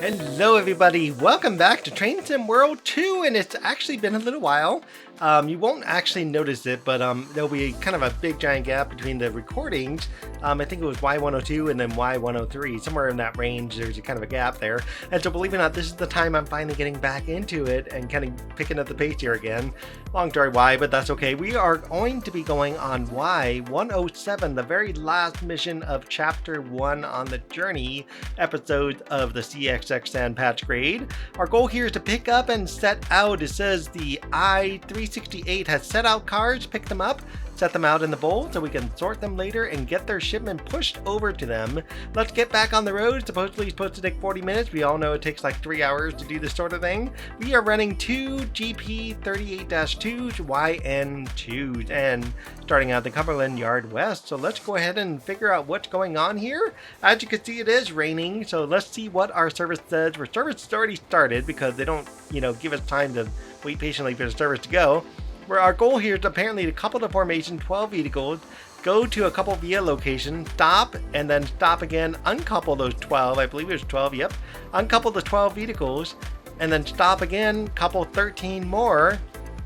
Hello everybody, welcome back to Train Sim World 2, and it's actually been a little while. You won't actually notice it, but there'll be kind of a big giant gap between the recordings. I think it was Y102 and then Y103, somewhere in that range. There's a kind of a gap there. And so believe it or not, this is the time I'm finally getting back into it and kind of picking up the pace here again. Long story why, but that's okay. We are going to be going on Y107, the very last mission of Chapter 1 on the Journey episode of the CXX Sand Patch grade. Our goal here is to pick up and set out. It says the I-368 has set out cars, pick them up, set them out in the bowl so we can sort them later and get their shipment pushed over to them. Let's get back on the road. Supposedly it's supposed to take 40 minutes. We all know it takes like 3 hours to do this sort of thing. We are running two GP38-2 YN2s and starting out the Cumberland Yard West. So let's go ahead and figure out what's going on here. As you can see, it is raining. So let's see what our service says. Our service has already started because they don't, give us time to wait patiently for the service to go. Where our goal here is apparently to couple the formation 12 vehicles, go to a couple via location, stop, and then stop again, uncouple those 12, I believe it was 12, yep, uncouple the 12 vehicles, and then stop again, couple 13 more,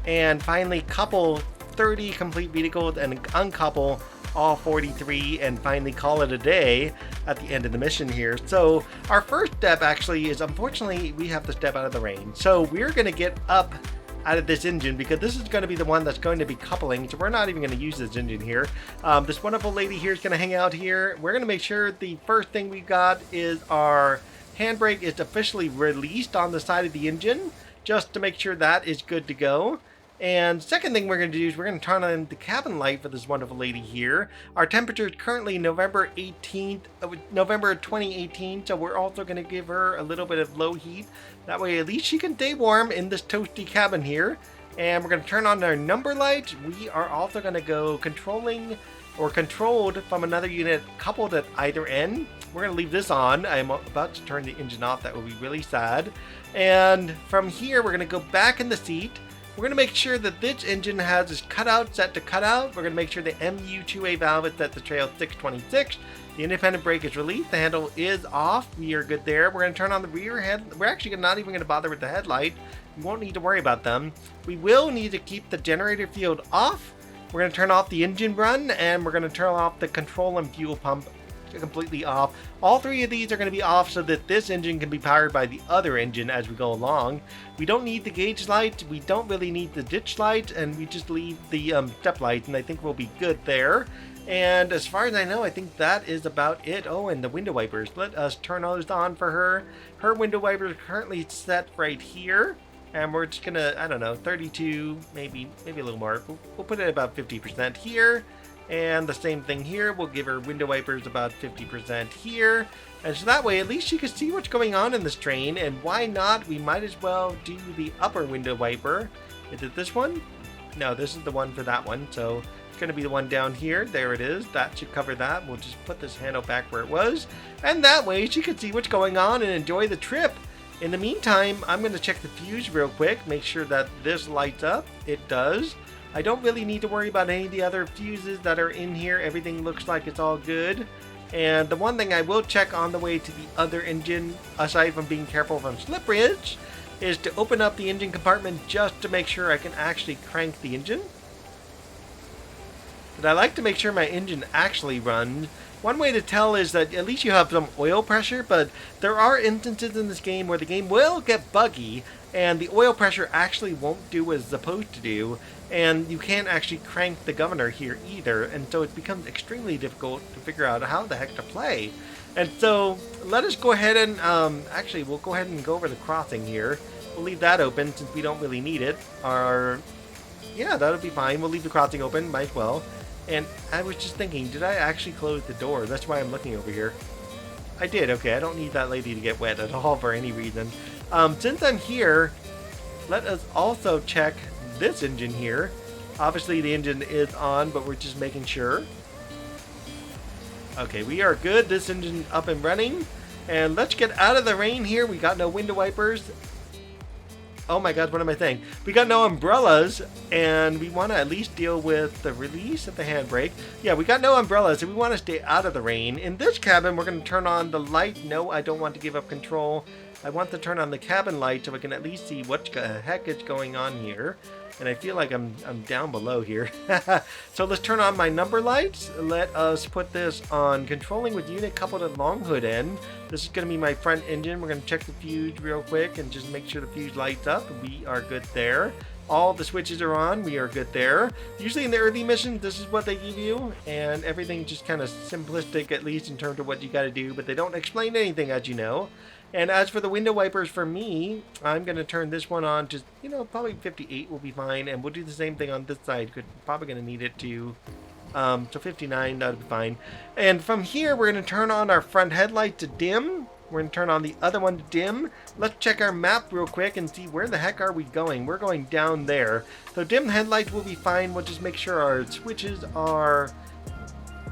and finally couple 30 complete vehicles and uncouple all 43 and finally call it a day at the end of the mission here. So our first step actually is, unfortunately, we have to step out of the rain. So we're going to get up out of this engine because this is going to be the one that's going to be coupling, so we're not even going to use this engine here. This wonderful lady here is going to hang out here. We're going to make sure the first thing we got is our handbrake is officially released on the side of the engine, just to make sure that is good to go. And second thing we're going to do is we're going to turn on the cabin light for this wonderful lady here. Our temperature is currently November 2018, so we're also going to give her a little bit of low heat. That way at least she can stay warm in this toasty cabin here. And we're going to turn on our number light. We are also going to go controlled from another unit coupled at either end. We're going to leave this on. I'm about to turn the engine off. That will be really sad. And from here we're going to go back in the seat. We're going to make sure that this engine has its cutout set to cutout. We're going to make sure the MU2A valve is set to trail 626. The independent brake is released. The handle is off. We are good there. We're going to turn on the rear head. We're actually not even going to bother with the headlight. We won't need to worry about them. We will need to keep the generator field off. We're going to turn off the engine run, and we're going to turn off the control and fuel pump completely off. All three of these are going to be off so that this engine can be powered by the other engine as we go along. We don't need the gauge light, we don't really need the ditch light, and we just leave the step light, and I think we'll be good there. And as far as I know, I think that is about it. Oh, and the window wipers. Let us turn those on for her. Her window wipers are currently set right here. And we're just gonna, I don't know, 32, maybe a little more. We'll put it about 50% here. And the same thing here, we'll give her window wipers about 50% here. And so that way, at least she can see what's going on in this train. And why not? We might as well do the upper window wiper. Is it this one? No, this is the one for that one. So it's going to be the one down here. There it is. That should cover that. We'll just put this handle back where it was. And that way, she can see what's going on and enjoy the trip. In the meantime, I'm going to check the fuse real quick. Make sure that this lights up. It does. I don't really need to worry about any of the other fuses that are in here. Everything looks like it's all good. And the one thing I will check on the way to the other engine, aside from being careful from slip ridge, is to open up the engine compartment just to make sure I can actually crank the engine. But I like to make sure my engine actually runs. One way to tell is that at least you have some oil pressure, but there are instances in this game where the game will get buggy and the oil pressure actually won't do what it's supposed to do, and you can't actually crank the governor here either, and so it becomes extremely difficult to figure out how the heck to play. And so let us go ahead and actually we'll go ahead and go over the crossing here. We'll leave that open since we don't really need it. Yeah, that'll be fine. We'll leave the crossing open, might as well. And I was just thinking, did I actually close the door? That's why I'm looking over here. I did. Okay, I don't need that lady to get wet at all for any reason. Since I'm here, let us also check this engine here. Obviously the engine is on, but we're just making sure. Okay, we are good. This engine up and running. And let's get out of the rain here. We got no window wipers. Oh my god, what am I saying? We got no umbrellas, and we want to at least deal with the release of the handbrake. Yeah, we got no umbrellas, and we want to stay out of the rain. In this cabin, we're going to turn on the light. No, I don't want to give up control. I want to turn on the cabin light so I can at least see what the heck is going on here. And I feel like I'm down below here. So let's turn on my number lights. Let us put this on controlling with unit coupled at long hood end. This is going to be my front engine. We're going to check the fuse real quick and just make sure the fuse lights up. We are good there. All the switches are on. We are good there. Usually in the early missions, this is what they give you, and everything just kind of simplistic, at least in terms of what you got to do, but they don't explain anything, as you know. And as for the window wipers for me, I'm going to turn this one on to, probably 58 will be fine. And we'll do the same thing on this side. Probably going to need it to, so 59, that'll be fine. And from here, we're going to turn on our front headlight to dim. We're going to turn on the other one to dim. Let's check our map real quick and see where the heck are we going. We're going down there. So dim headlights will be fine. We'll just make sure our switches are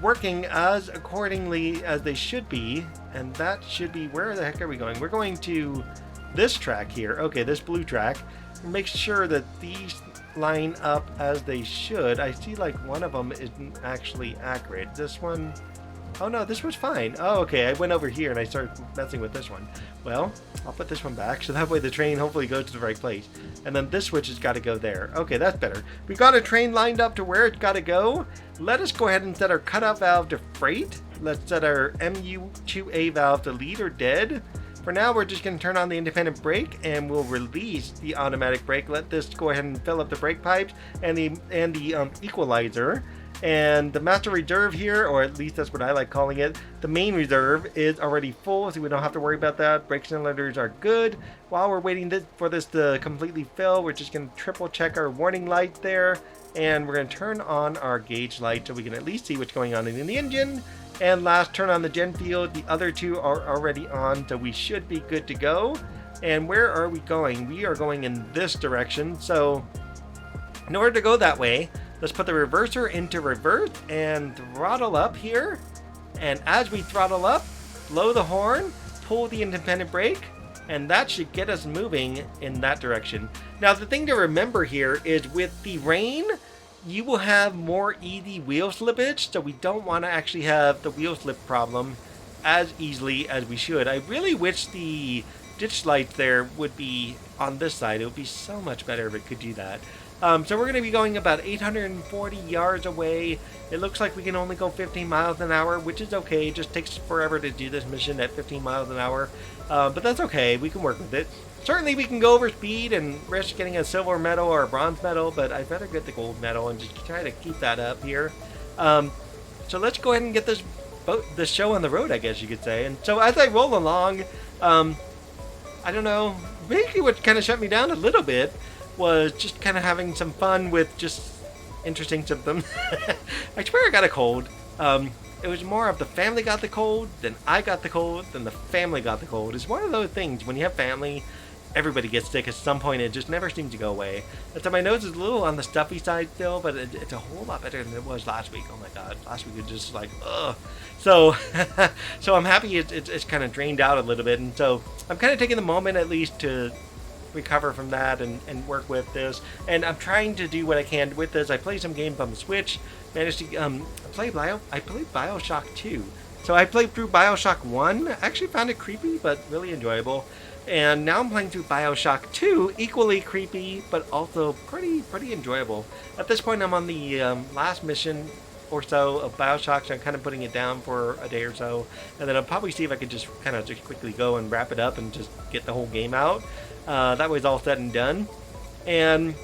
working as accordingly as they should be, and that should be, where the heck are we going? We're going to this track here. Okay, this blue track. Make sure that these line up as they should. I see like one of them isn't actually accurate. This one, oh no, this was fine. Oh, okay, I went over here and I started messing with this one. Well, I'll put this one back so that way the train hopefully goes to the right place. And then this switch has got to go there. Okay, that's better. We've got a train lined up to where it's got to go. Let us go ahead and set our cutoff valve to freight. Let's set our MU2A valve to lead or dead. For now, we're just going to turn on the independent brake and we'll release the automatic brake. Let this go ahead and fill up the brake pipes and the equalizer. And the master reserve here, or at least that's what I like calling it, the main reserve is already full, so we don't have to worry about that. Brake cylinders are good. While we're waiting for this to completely fill, we're just going to triple check our warning light there, and we're going to turn on our gauge light so we can at least see what's going on in the engine. And last, turn on the gen field. The other two are already on, so we should be good to go. And where are we going? We are going in this direction, so in order to go that way, let's put the reverser into reverse and throttle up here. And as we throttle up, blow the horn, pull the independent brake, and that should get us moving in that direction. Now, the thing to remember here is with the rain, you will have more easy wheel slippage, so we don't want to actually have the wheel slip problem as easily as we should. I really wish the ditch lights there would be on this side. It would be so much better if it could do that. So we're going to be going about 840 yards away. It looks like we can only go 15 miles an hour, which is okay. It just takes forever to do this mission at 15 miles an hour. But that's okay. We can work with it. Certainly we can go over speed and risk getting a silver medal or a bronze medal, but I'd rather get the gold medal and just try to keep that up here. So let's go ahead and get this show on the road, I guess you could say. And so as I roll along, I don't know, basically what kind of shut me down a little bit was just kind of having some fun with just interesting symptoms. I swear I got a cold. It was more of the family got the cold, then I got the cold, then the family got the cold. It's one of those things, when you have family, everybody gets sick at some point. It just never seems to go away. And so my nose is a little on the stuffy side still, but it's a whole lot better than it was last week. Oh my god, last week was just like, ugh. So, so I'm happy it's kind of drained out a little bit, and so I'm kind of taking the moment at least to recover from that and work with this. And I'm trying to do what I can with this. I play some games on the Switch. Managed to I played Bioshock 2. So I played through Bioshock 1. I actually found it creepy, but really enjoyable. And now I'm playing through Bioshock 2, equally creepy, but also pretty enjoyable. At this point, I'm on the last mission or so of Bioshock, so I'm kind of putting it down for a day or so. And then I'll probably see if I could just kind of just quickly go and wrap it up and just get the whole game out. That way it's all said and done. And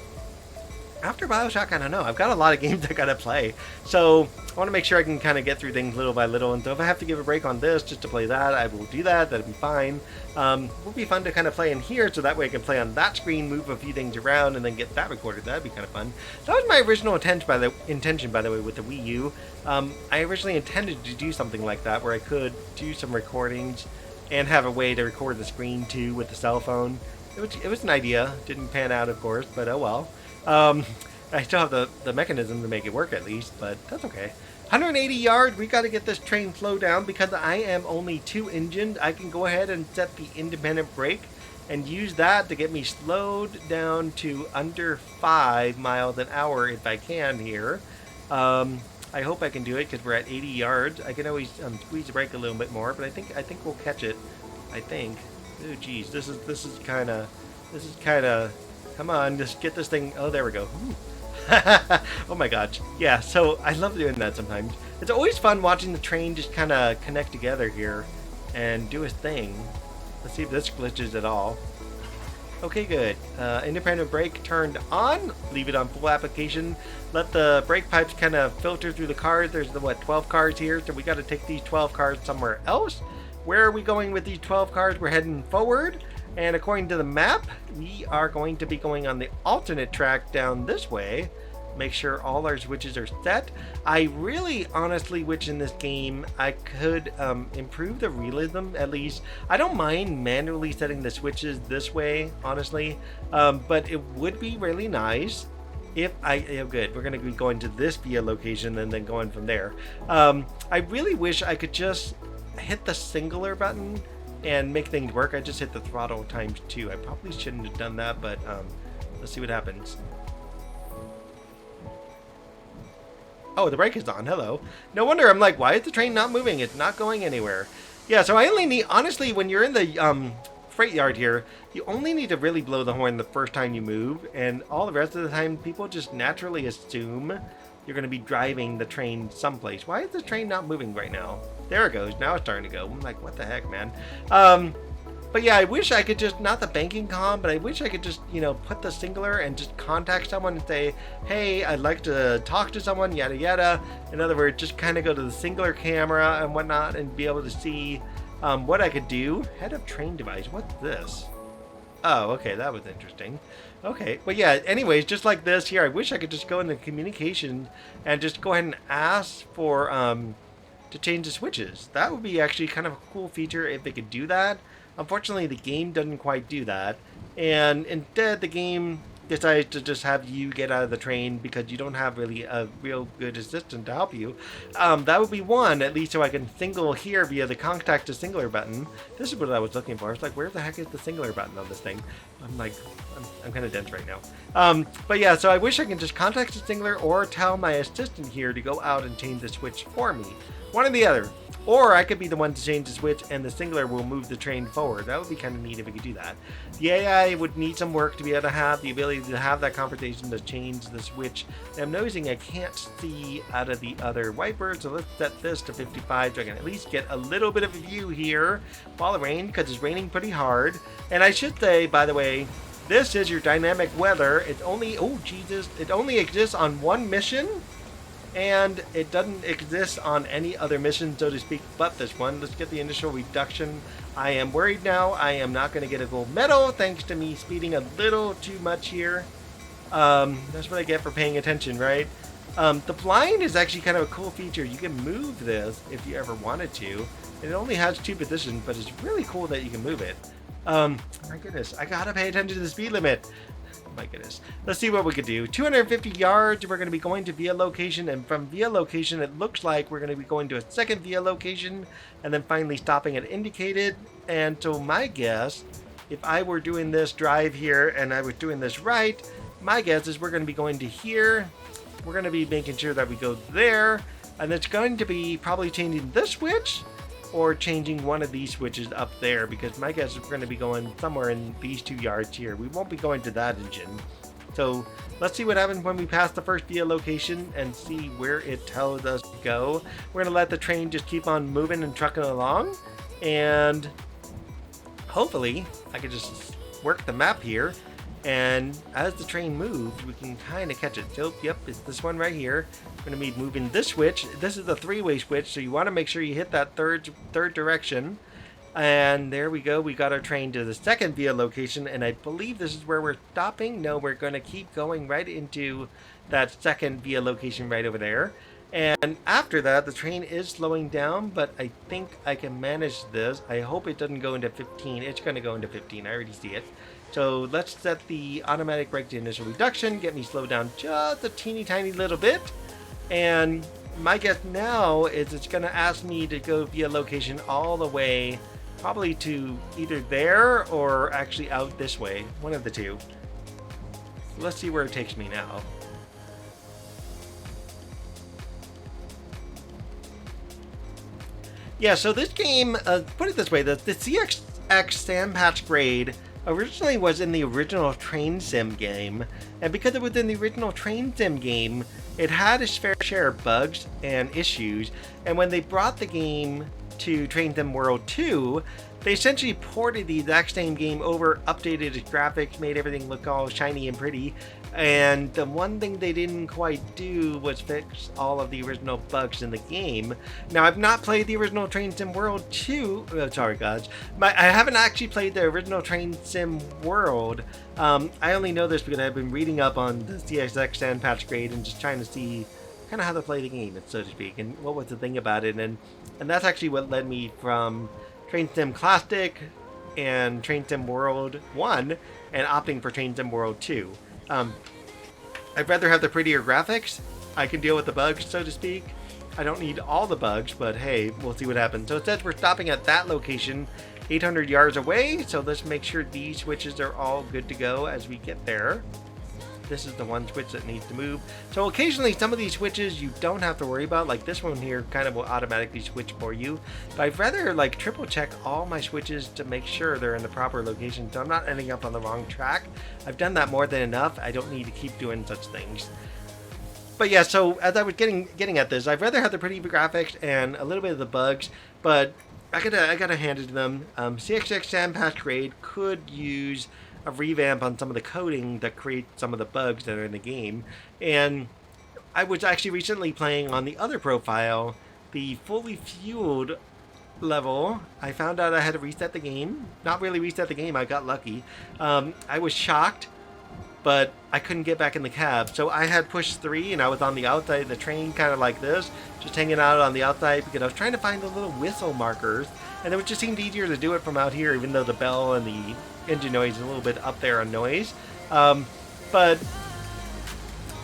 after Bioshock, I don't know. I've got a lot of games I gotta play. So I want to make sure I can kind of get through things little by little. And so if I have to give a break on this just to play that, I will do that. That'll be fine. It would be fun to kind of play in here, so that way I can play on that screen, move a few things around, and then get that recorded. That'd be kind of fun. That was my original intention, by the way, with the Wii U. I originally intended to do something like that, where I could do some recordings and have a way to record the screen too with the cell phone. It was an idea. Didn't pan out, of course, but oh well. I still have the mechanism to make it work at least, but that's okay. 180 yards, we got to get this train slowed down because I am only 2-engined. I can go ahead and set the independent brake and use that to get me slowed down to under 5 miles an hour if I can here. I hope I can do it because we're at 80 yards. I can always squeeze the brake a little bit more, but I think we'll catch it. I think. Oh geez, this is kind of, come on, just get this thing. Oh, there we go. Oh my gosh. Yeah, so I love doing that sometimes. It's always fun watching the train just kind of connect together here and do its thing. Let's see if this glitches at all. Okay, good. Independent brake turned on. Leave it on full application. Let the brake pipes kind of filter through the cars. There's the, 12 cars here, so we got to take these 12 cars somewhere else. Where are we going with these 12 cars? We're heading forward. And according to the map, we are going to be going on the alternate track down this way. Make sure all our switches are set. I really honestly wish in this game I could improve the realism at least. I don't mind manually setting the switches this way, honestly, but it would be really nice if good, we're going to be going to this via location and then going from there. I really wish I could just hit the singular button and make things work. I just hit the throttle times 2. I probably shouldn't have done that, but let's see what happens. Oh, the brake is on. Hello. No wonder. I'm like, why is the train not moving? It's not going anywhere. Yeah, so I only need, honestly, when you're in the freight yard here, you only need to really blow the horn the first time you move, and all the rest of the time, people just naturally assume you're going to be driving the train someplace. Why is the train not moving right now? There it goes. Now it's starting to go. I'm like, what the heck, man? But yeah, I wish I could just, not the banking com, but I wish I could just, you know, put the singular and just contact someone and say, hey, I'd like to talk to someone, yada yada. In other words, just kind of go to the singular camera and whatnot and be able to see what I could do. Head-up train device, what's this? Oh, okay, that was interesting. Okay, but yeah, anyways, just like this here, I wish I could just go into communication and just go ahead and ask for, to change the switches. That would be actually kind of a cool feature if they could do that. Unfortunately, the game doesn't quite do that, and instead the game decides to just have you get out of the train because you don't have really a real good assistant to help you. That would be one, at least so I can single here via the contact to singular button. This is what I was looking for. It's like, where the heck is the singular button on this thing? I'm like, I'm kind of dense right now. But yeah, so I wish I can just contact the singular or tell my assistant here to go out and change the switch for me. One or the other. Or I could be the one to change the switch and the singular will move the train forward. That would be kind of neat if we could do that. The AI would need some work to be able to have the ability to have that conversation to change the switch. And I'm noticing I can't see out of the other wiper, so let's set this to 55 so I can at least get a little bit of a view here while it rains, because it's raining pretty hard. And I should say, by the way, this is your dynamic weather. It's only, oh Jesus, it only exists on one mission. And it doesn't exist on any other mission, so to speak, but this one. Let's get the initial reduction. I am worried now. I am not going to get a gold medal thanks to me speeding a little too much here. That's what I get for paying attention, right? The blind is actually kind of a cool feature. You can move this if you ever wanted to. It only has 2 positions, but it's really cool that you can move it. My goodness, I gotta pay attention to the speed limit. My goodness. Let's see what we could do. 250 yards, we're going to be going to via location, and from via location, it looks like we're going to be going to a second via location, and then finally stopping at indicated. And so my guess, if I were doing this drive here, and I was doing this right, my guess is we're going to be going to here. We're going to be making sure that we go there, and it's going to be probably changing this switch, or changing one of these switches up there, because my guess is we're going to be going somewhere in these 2 yards here. We won't be going to that engine. So let's see what happens when we pass the first via location and see where it tells us to go. We're going to let the train just keep on moving and trucking along, and hopefully I can just work the map here, and as the train moves we can kind of catch it. So yep, it's this one right here. We're going to be moving this switch. This is the 3-way switch, so you want to make sure you hit that third direction. And there we go. We got our train to the second via location, and I believe this is where we're stopping. No, we're going to keep going right into that second via location right over there. And after that, the train is slowing down, but I think I can manage this. I hope it doesn't go into 15. It's going to go into 15. I already see it. So let's set the automatic brake to initial reduction, get me slowed down just a teeny tiny little bit. And my guess now is it's going to ask me to go via location all the way, probably to either there or actually out this way. One of the two. Let's see where it takes me now. Yeah, so this game, put it this way, the CX Sand Patch Grade originally was in the original Train Sim game, and because it was in the original Train Sim game, it had its fair share of bugs and issues, and when they brought the game to Train Sim World 2, they essentially ported the exact same game over, updated its graphics, made everything look all shiny and pretty, and the one thing they didn't quite do was fix all of the original bugs in the game. Now, I've not played the original Train Sim World 2, sorry guys, I haven't actually played the original Train Sim World. I only know this because I've been reading up on the CSX Sand Patch Grade and just trying to see kind of how to play the game, so to speak, and what was the thing about it, and that's actually what led me from Train Sim Classic and Train Sim World 1 and opting for Train Sim World 2. I'd rather have the prettier graphics. I can deal with the bugs, so to speak. I don't need all the bugs, but hey, we'll see what happens. So it says we're stopping at that location 800 yards away, so let's make sure these switches are all good to go as we get there. This is the one switch that needs to move. So occasionally some of these switches you don't have to worry about, like this one here kind of will automatically switch for you. But I'd rather like triple check all my switches to make sure they're in the proper location so I'm not ending up on the wrong track. I've done that more than enough. I don't need to keep doing such things. But yeah, so as I was getting at this, I'd rather have the pretty graphics and a little bit of the bugs, but I gotta hand it to them. CXX Sand Patch Grade could use a revamp on some of the coding that creates some of the bugs that are in the game. And I was actually recently playing on the other profile, the fully fueled level. I found out I had to reset the game. Not really reset the game, I got lucky. I was shocked, but I couldn't get back in the cab. So I had push 3 and I was on the outside of the train, kind of like this, just hanging out on the outside because I was trying to find the little whistle markers, and it just seemed easier to do it from out here, even though the bell and the engine noise is a little bit up there on noise. But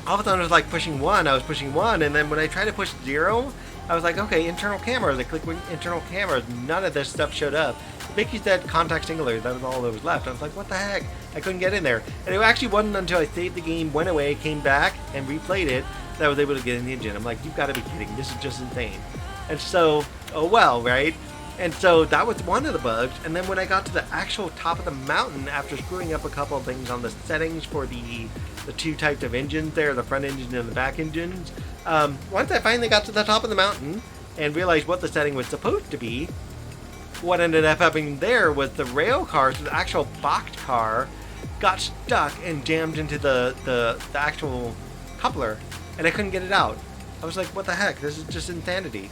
all of a sudden I was like pushing 1, I was pushing 1, and then when I tried to push 0, I was like, okay, internal cameras. I clicked internal cameras. None of this stuff showed up. Vicky said contact singular. That was all that was left. I was like, what the heck? I couldn't get in there. And it actually wasn't until I saved the game, went away, came back, and replayed it that I was able to get in the engine. I'm like, you've got to be kidding. This is just insane. And so, oh well, right? And so that was one of the bugs. And then when I got to the actual top of the mountain, after screwing up a couple of things on the settings for the two types of engines there, the front engine and the back engines, once I finally got to the top of the mountain and realized what the setting was supposed to be, what ended up happening there was the rail car, so the actual boxed car, got stuck and jammed into the actual coupler, and I couldn't get it out. I was like, what the heck? This is just insanity.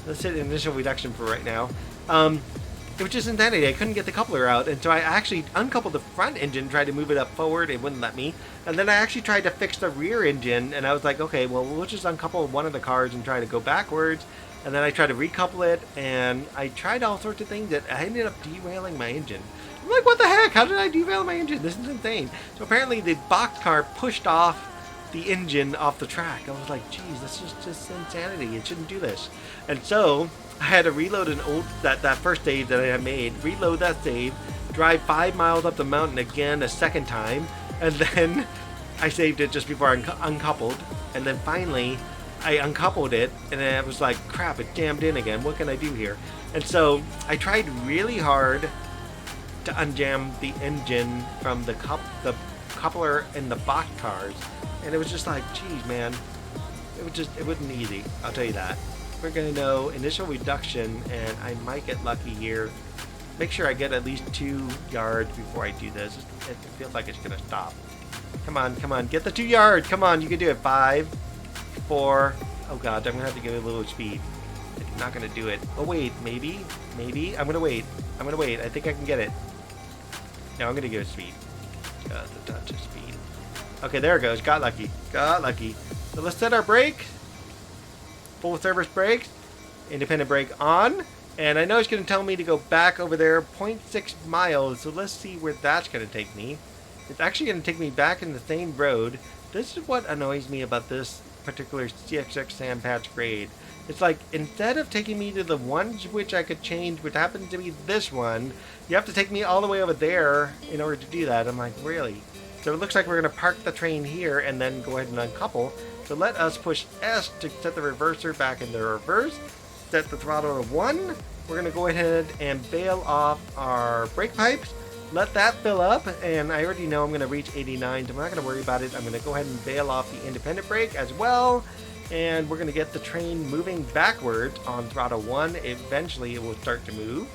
Let's hit initial reduction for right now. It was just insanity. I couldn't get the coupler out, and so I actually uncoupled the front engine, tried to move it up forward, it wouldn't let me. And then I actually tried to fix the rear engine, and I was like, okay, well, we'll just uncouple one of the cars and try to go backwards. And then I tried to recouple it, and I tried all sorts of things that I ended up derailing my engine. I'm like, what the heck? How did I derail my engine? This is insane. So apparently the boxed car pushed off the engine off the track. I was like, geez, this is just insanity. It shouldn't do this. And so I had to reload that first save that I had made, reload that save, drive 5 miles up the mountain again a second time, and then I saved it just before I uncoupled. And then finally I uncoupled it, and then I was like, crap, it jammed in again. What can I do here? And so I tried really hard to unjam the engine from the coupler in the box cars, and it was just like, geez, man, it wasn't easy. I'll tell you that. We're gonna know initial reduction, and I might get lucky here. Make sure I get at least 2 yards before I do this. It feels like it's gonna stop. Come on, get the 2 yards. Come on, you can do it. 5, 4. Oh god, I'm gonna have to give it a little speed. It's not gonna do it. Oh wait, maybe. I'm gonna wait. I think I can get it. No, I'm gonna give it speed. Just a touch of speed. Okay, there it goes. Got lucky. So let's set our brake. Full service brakes. Independent brake on. And I know it's going to tell me to go back over there 0.6 miles. So let's see where that's going to take me. It's actually going to take me back in the same road. This is what annoys me about this particular CXX Sand Patch Grade. It's like, instead of taking me to the one which I could change, which happens to be this one, you have to take me all the way over there in order to do that. I'm like, really? So it looks like we're going to park the train here and then go ahead and uncouple. So let us push S to set the reverser back into reverse. set the throttle to 1. We're going to go ahead and bail off our brake pipes. Let that fill up, and I already know I'm going to reach 89, so I'm not going to worry about it. I'm going to go ahead and bail off the independent brake as well, and we're going to get the train moving backwards on throttle 1. Eventually it will start to move,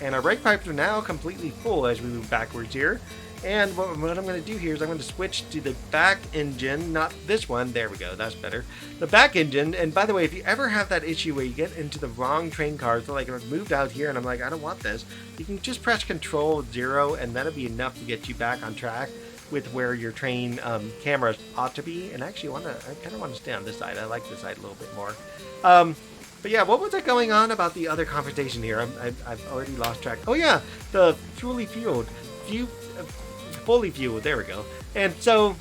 and our brake pipes are now completely full as we move backwards here. And what I'm going to do here is I'm going to switch to the back engine, not this one. There we go, that's better. The back engine. And by the way, if you ever have that issue where you get into the wrong train car, so like I've moved out here and I'm like, I don't want this, you can just press Control 0 and that'll be enough to get you back on track with where your train cameras ought to be. And actually, I kind of want to stay on this side. I like this side a little bit more. But yeah, what was it going on about the other confrontation here? I've already lost track. Oh yeah, the fully fueled. There we go. And so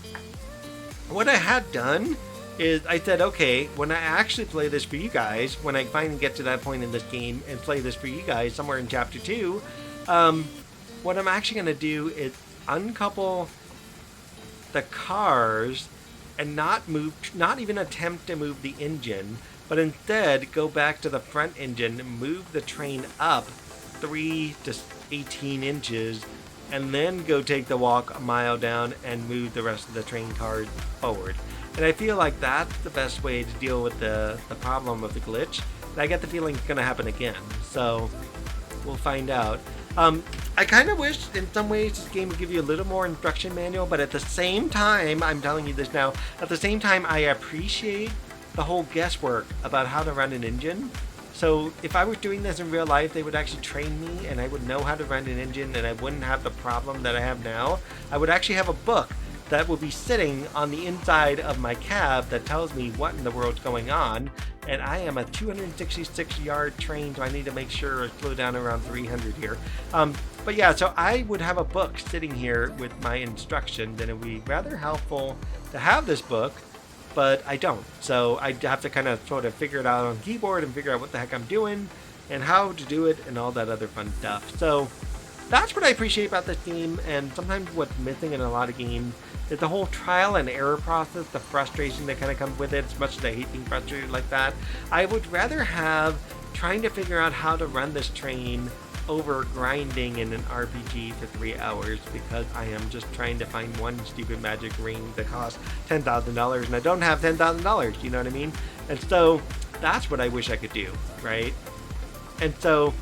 what I had done is I said, okay, when I actually play this for you guys, when I finally get to that point in this game and play this for you guys somewhere in chapter 2, what I'm actually going to do is uncouple the cars and not even attempt to move the engine, but instead go back to the front engine, move the train up 3 to 18 inches, and then go take the walk a mile down and move the rest of the train cars forward. And I feel like that's the best way to deal with the problem of the glitch. And I get the feeling it's going to happen again. So we'll find out. I kind of wish in some ways this game would give you a little more instruction manual, but at the same time, I'm telling you this now, at the same time I appreciate the whole guesswork about how to run an engine. So if I was doing this in real life, they would actually train me and I would know how to run an engine and I wouldn't have the problem that I have now. I would actually have a book that would be sitting on the inside of my cab that tells me what in the world's going on. And I am a 266 yard train, so I need to make sure I slow down around 300 here. But yeah, so I would have a book sitting here with my instructions, and it would be rather helpful to have this book, but I don't. So I have to kind of sort of figure it out on keyboard and figure out what the heck I'm doing and how to do it and all that other fun stuff. So that's what I appreciate about this game, and sometimes what's missing in a lot of games is the whole trial and error process, the frustration that kind of comes with it, as much as I hate being frustrated like that. I would rather have trying to figure out how to run this train over grinding in an RPG for 3 hours because I am just trying to find one stupid magic ring that costs $10,000 and I don't have $10,000, you know what I mean? And so that's what I wish I could do, right? And so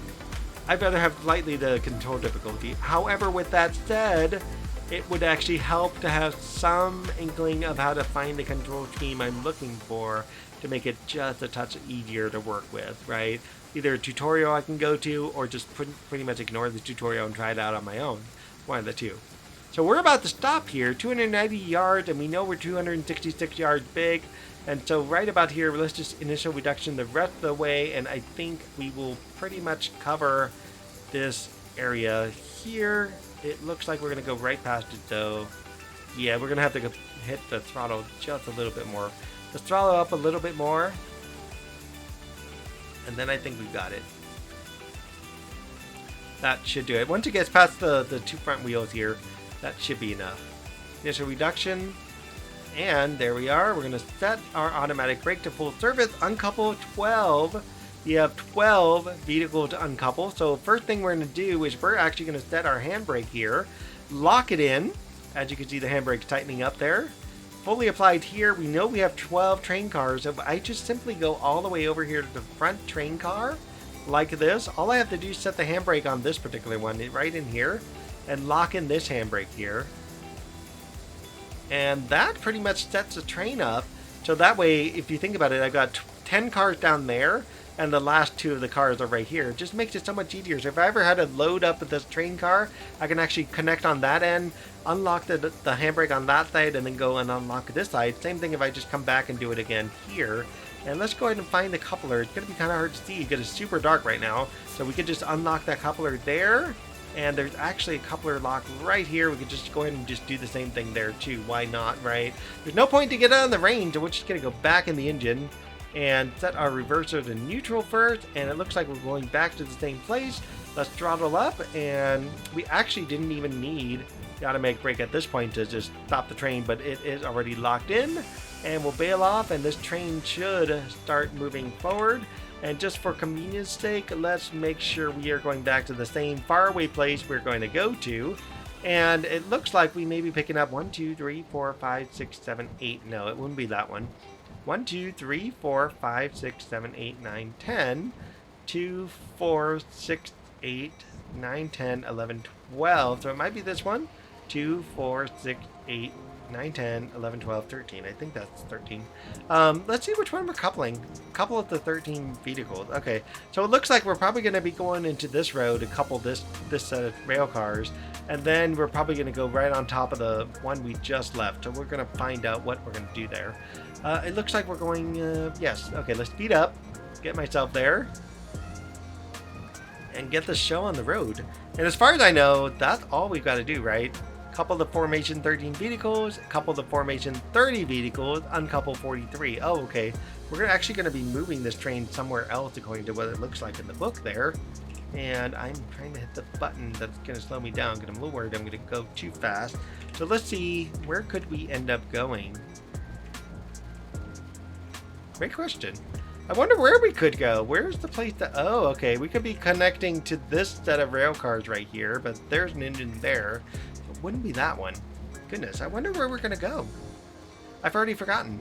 I'd rather have lightly the control difficulty. However, with that said, it would actually help to have some inkling of how to find the control scheme I'm looking for to make it just a touch easier to work with, right? Either a tutorial I can go to or just pretty much ignore the tutorial and try it out on my own. One of the two. So we're about to stop here, 290 yards, and we know we're 266 yards big. And so right about here, let's just initial reduction the rest of the way, and I think we will pretty much cover this area here. It looks like we're going to go right past it, though. Yeah, we're going to have to hit the throttle just a little bit more. Let's throttle up a little bit more. And then I think we've got it. That should do it. Once it gets past the two front wheels here, that should be enough. Initial reduction. And there we are. We're going to set our automatic brake to full service. Uncouple 12. You have 12 vehicles to uncouple. So first thing we're going to do is we're actually going to set our handbrake here. Lock it in. As you can see, the handbrake's tightening up there. Fully applied here. We know we have 12 train cars. So I just simply go all the way over here to the front train car like this. All I have to do is set the handbrake on this particular one right in here and lock in this handbrake here. And that pretty much sets the train up. So that way, if you think about it, I've got 10 cars down there and the last 2 of the cars are right here. It just makes it so much easier. So if I ever had to load up with this train car, I can actually connect on that end, unlock the handbrake on that side, and then go and unlock this side. Same thing if I just come back and do it again here. And let's go ahead and find the coupler. It's going to be kind of hard to see because it's super dark right now. So we could just unlock that coupler there. And there's actually a coupler lock right here. We could just go ahead and just do the same thing there too. Why not, right? There's no point to get out of the range, so we're just going to go back in the engine and set our reverser to neutral first. And it looks like we're going back to the same place. Let's throttle up. And we actually didn't even need the automatic brake at this point to just stop the train, but it is already locked in. and we'll bail off, and this train should start moving forward. And just for convenience sake, let's make sure we are going back to the same faraway place we're going to go to. And it looks like we may be picking up 1, 2, 3, 4, 5, 6, 7, 8. No, it wouldn't be that one. 1, 2, 3, 4, 5, 6, 7, 8, 9, 10. 2, 4, 6, 8, 9, 10, 11, 12. So it might be this one. 2, 4, 6, 8, 9, 10, 11, 12, 13. I think that's 13. Let's see which one we're coupling. Couple of the 13 vehicles. Okay, so it looks like we're probably going to be going into this road to couple this set of rail cars. And then we're probably going to go right on top of the one we just left. So we're going to find out what we're going to do there. It looks like we're going, yes. Okay, let's speed up. Get myself there. And get the show on the road. And as far as I know, that's all we've got to do, right? Couple the formation 13 vehicles, couple the formation 30 vehicles, uncouple 43. Oh, okay. We're actually going to be moving this train somewhere else according to what it looks like in the book there. And I'm trying to hit the button that's going to slow me down because I'm a little worried I'm going to go too fast. So let's see, where could we end up going? Great question. I wonder where we could go. Where's the place that... Oh, okay. We could be connecting to this set of rail cars right here, but there's an engine there. It wouldn't be that one. Goodness, I wonder where we're going to go. I've already forgotten.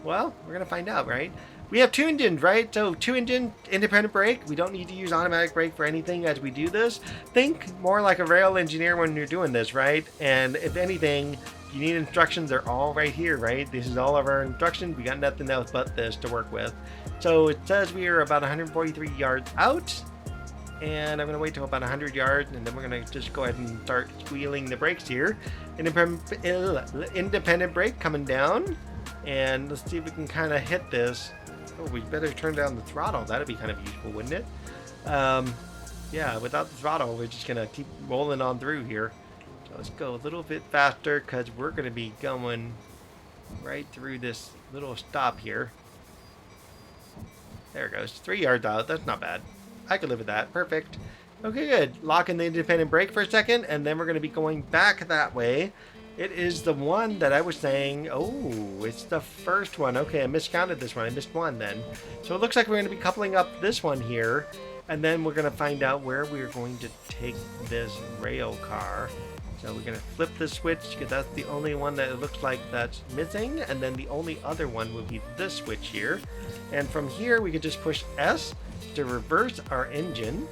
Well, we're going to find out, right? We have 2 engines, right? So 2 engine independent brake. We don't need to use automatic brake for anything as we do this. Think more like a rail engineer when you're doing this, right? And if anything, you need instructions. They're all right here, right? This is all of our instructions. We got nothing else but this to work with. So it says we are about 143 yards out. And I'm going to wait till about 100 yards, and then we're going to just go ahead and start squealing the brakes here. Independent brake coming down. And let's see if we can kind of hit this. Oh, we better turn down the throttle. That'd be kind of useful, wouldn't it? Yeah, without the throttle, we're just going to keep rolling on through here. So let's go a little bit faster because we're going to be going right through this little stop here. There it goes. 3 yards out. That's not bad. I could live with that. Perfect. Okay, good. Lock in the independent brake for a second, and then we're going to be going back that way. It is the one that I was saying. Oh, it's the first one. Okay, I miscounted this one. I missed one then. So it looks like we're going to be coupling up this one here. And then we're going to find out where we're going to take this rail car. So we're going to flip the switch because that's the only one that it looks like that's missing. And then the only other one will be this switch here. And from here, we could just push S to reverse our engine.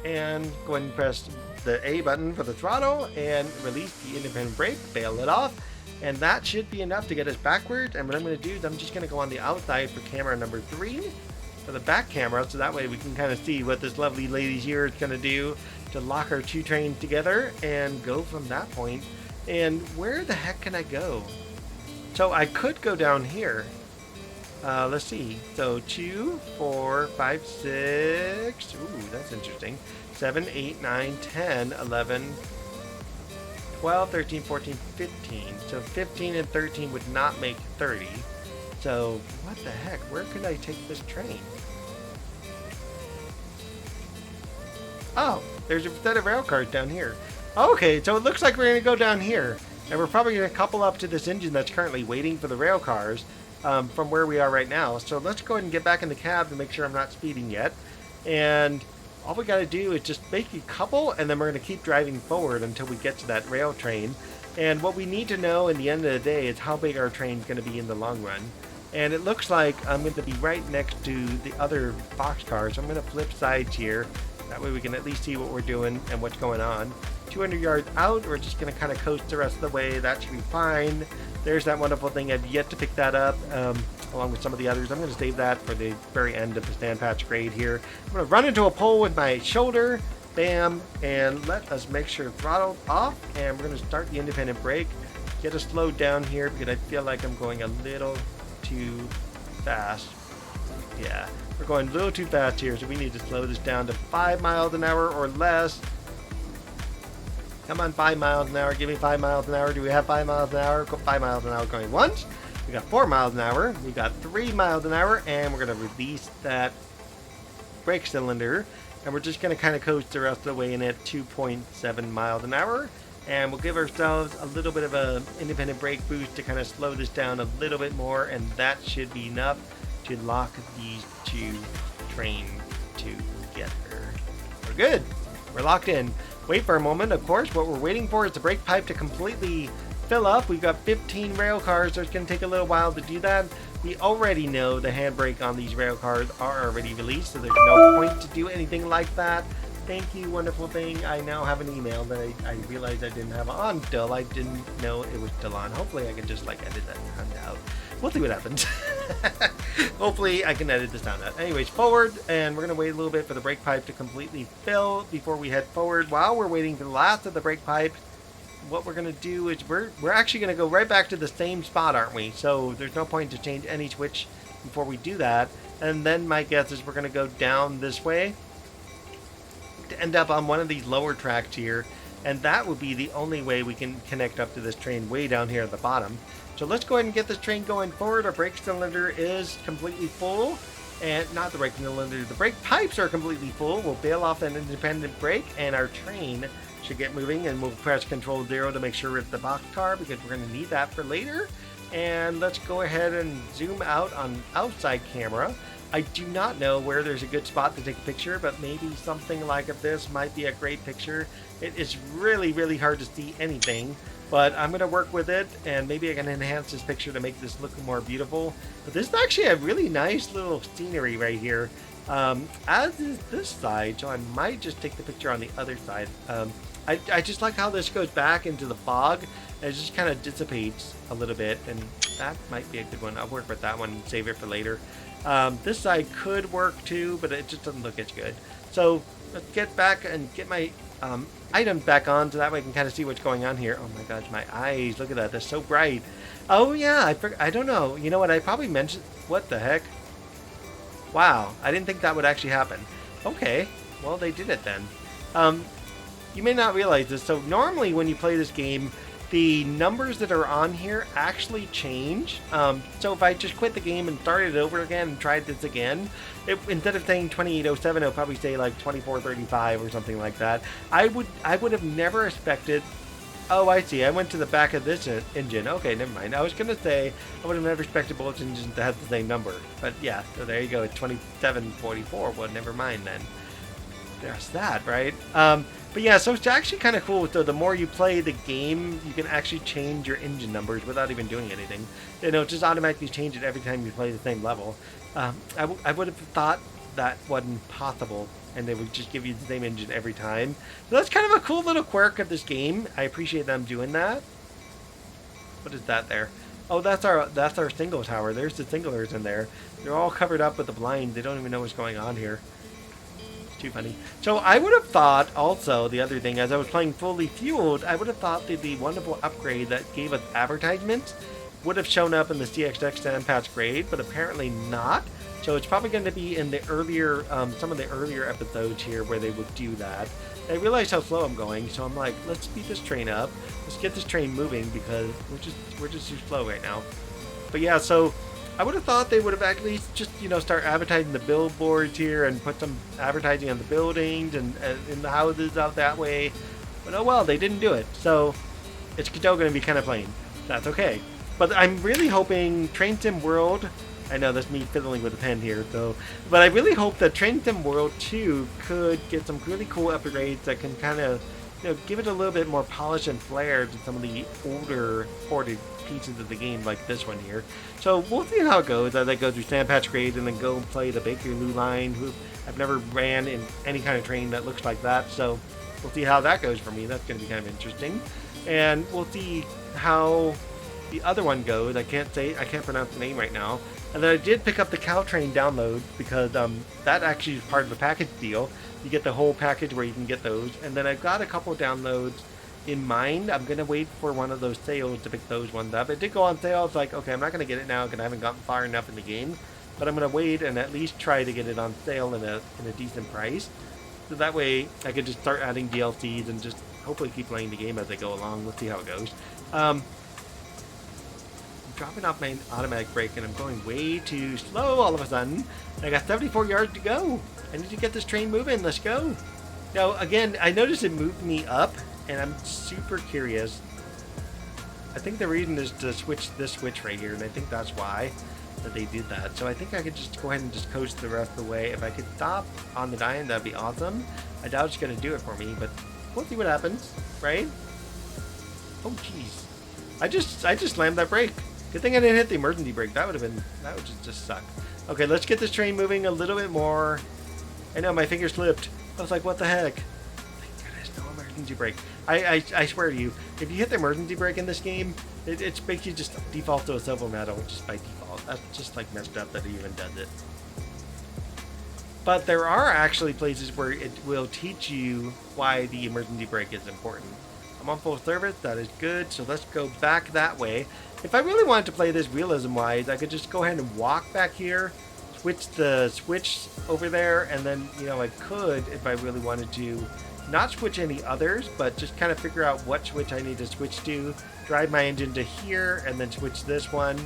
And go ahead and press the A button for the throttle and release the independent brake, bail it off, and that should be enough to get us backwards. And what I'm going to do is I'm just going to go on the outside for camera number 3 for the back camera, so that way we can kind of see what this lovely lady here is going to do to lock our 2 trains together and go from that point. And where the heck can I go? So I could go down here. Let's see. So 2, 4, 5, 6. Ooh, that's interesting. 7, 8, 9, 10, 11, 12, 13, 14, 15. So 15 and 13 would not make 30. So what the heck? Where could I take this train? Oh, there's a set of rail cars down here. Okay, so it looks like we're going to go down here. And we're probably going to couple up to this engine that's currently waiting for the rail cars from where we are right now. So let's go ahead and get back in the cab to make sure I'm not speeding yet. And all we got to do is just make a couple, and then we're going to keep driving forward until we get to that rail train. And what we need to know in the end of the day is how big our train's going to be in the long run. And it looks like I'm going to be right next to the other boxcars. So I'm going to flip sides here. That way we can at least see what we're doing and what's going on. 200 yards out, we're just going to kind of coast the rest of the way. That should be fine. There's that wonderful thing. I've yet to pick that up, along with some of the others. I'm going to save that for the very end of the stand patch grade here. I'm going to run into a pole with my shoulder. Bam. And let us make sure throttle off. And we're going to start the independent brake. Get us slowed down here because I feel like I'm going a little too fast. Yeah, we're going a little too fast here, so we need to slow this down to 5 miles an hour or less. Come on, 5 miles an hour. Give me 5 miles an hour. Do we have 5 miles an hour? 5 miles an hour going once. We got 4 miles an hour. We got 3 miles an hour. And we're going to release that brake cylinder. And we're just going to kind of coast the rest of the way in at 2.7 miles an hour. and we'll give ourselves a little bit of a independent brake boost to kind of slow this down a little bit more, and that should be enough to lock these two trains together. We're good. We're locked in. Wait for a moment. Of course, what we're waiting for is the brake pipe to completely fill up. We've got 15 rail cars, so it's going to take a little while to do that. We already know the handbrake on these rail cars are already released, so there's no point to do anything like that. Thank you, wonderful thing. I now have an email that I realized I didn't have on still. I didn't know it was still on. Hopefully I can just like edit that sound out. We'll see what happens. Hopefully I can edit the sound out. Anyways, forward, and we're going to wait a little bit for the brake pipe to completely fill before we head forward. While we're waiting for the last of the brake pipe, what we're going to do is we're actually going to go right back to the same spot, aren't we? So there's no point to change any switch before we do that. And then my guess is we're going to go down this way to end up on one of these lower tracks here, and that would be the only way we can connect up to this train way down here at the bottom. So let's go ahead and get this train going forward. Our brake cylinder is completely full, and not the brake cylinder, the brake pipes are completely full. We'll bail off an independent brake, and our train should get moving, and we'll press Control 0 to make sure we're at the boxcar, because we're going to need that for later. And let's go ahead and zoom out on outside camera. I do not know where there's a good spot to take a picture, but maybe something like this might be a great picture. It is really, really hard to see anything, but I'm going to work with it, and maybe I can enhance this picture to make this look more beautiful. But this is actually a really nice little scenery right here, as is this side, so I might just take the picture on the other side. I just like how this goes back into the fog, and it just kind of dissipates a little bit, and that might be a good one. I'll work with that one and save it for later. This side could work too, but it just doesn't look as good. So let's get back and get my items back on, so that way I can kind of see what's going on here. Oh my gosh, my eyes, look at that, they're so bright. Oh yeah, I don't know. You know what, I probably mentioned, what the heck? Wow, I didn't think that would actually happen. Okay, well they did it then. You may not realize this, so normally when you play this game, the numbers that are on here actually change. So if I just quit the game and started it over again and tried this again, instead of saying 2807, it'll probably say like 2435 or something like that. I would have never expected. Oh, I see. I went to the back of this engine. Okay, never mind. I was gonna say I would have never expected both engines to have the same number, but yeah. So there you go. It's 2744. Well, never mind then. There's that, right? But yeah, so it's actually kind of cool. So the more you play the game, you can actually change your engine numbers without even doing anything. You know, just automatically change it every time you play the same level. I would have thought that wasn't possible, and they would just give you the same engine every time. So that's kind of a cool little quirk of this game. I appreciate them doing that. What is that there? Oh, that's our single tower. There's the singlers in there. They're all covered up with the blind. They don't even know what's going on here. Too funny. So I would have thought also, the other thing, as I was playing fully fueled, I would have thought that the wonderful upgrade that gave us advertisements would have shown up in the CXX Sandpatch grade, but apparently not. So it's probably going to be in the earlier, some of the earlier episodes here where they would do that. I realized how slow I'm going, so I'm like, let's speed this train up. Let's get this train moving, because we're just too slow right now. But yeah, so I would have thought they would have at least just, you know, start advertising the billboards here and put some advertising on the buildings and in the houses out that way. But oh well, they didn't do it. So it's still going to be kind of plain. That's okay. But I'm really hoping Train Sim World, I know that's me fiddling with a pen here, so, but I really hope that Train Sim World 2 could get some really cool upgrades that can kind of, you know, give it a little bit more polish and flair to some of the older ported pieces of the game like this one here. So we'll see how it goes as I go through Sandpatch grade and then go play the Bakerloo line, who I've never ran in any kind of train that looks like that. So we'll see how that goes for me. That's going to be kind of interesting. And we'll see how the other one goes. I can't pronounce the name right now. And then I did pick up the Caltrain download because that actually is part of the package deal. You get the whole package where you can get those. And then I've got a couple downloads in mind. I'm going to wait for one of those sales to pick those ones up. It did go on sale. It's like, okay, I'm not going to get it now because I haven't gotten far enough in the game. But I'm going to wait and at least try to get it on sale in a decent price. So that way I could just start adding DLCs and just hopefully keep playing the game as I go along. Let's see how it goes. I'm dropping off my automatic brake and I'm going way too slow all of a sudden. I got 74 yards to go. I need to get this train moving. Let's go. Now, again, I noticed it moved me up and I'm super curious. I think the reason is to switch this switch right here, and I think that's why that they did that. So I think I could just go ahead and just coast the rest of the way. If I could stop on the diamond, that'd be awesome. I doubt it's gonna do it for me, but we'll see what happens, right? Oh jeez, I just slammed that brake. Good thing I didn't hit the emergency brake. That would just suck. Okay, let's get this train moving a little bit more. I know my finger slipped. I was like, what the heck? Thank goodness, no emergency brake. I swear to you, if you hit the emergency brake in this game, it's basically just default to a silver medal just by default. That's just like messed up that it even does it. But there are actually places where it will teach you why the emergency brake is important. I'm on full service, that is good, so let's go back that way. If I really wanted to play this realism-wise, I could just go ahead and walk back here, switch the switch over there, and then, you know, I could, if I really wanted to, not switch any others, but just kind of figure out what switch I need to switch to, drive my engine to here, and then switch this one.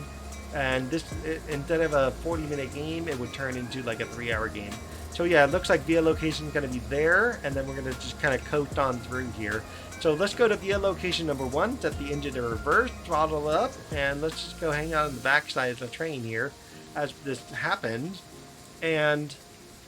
And this, instead of a 40-minute game, it would turn into like a 3-hour game. So yeah, it looks like via location is going to be there, and then we're going to just kind of coast on through here. So let's go to via location number 1, set the engine to reverse, throttle up, and let's just go hang out on the backside of the train here as this happens. And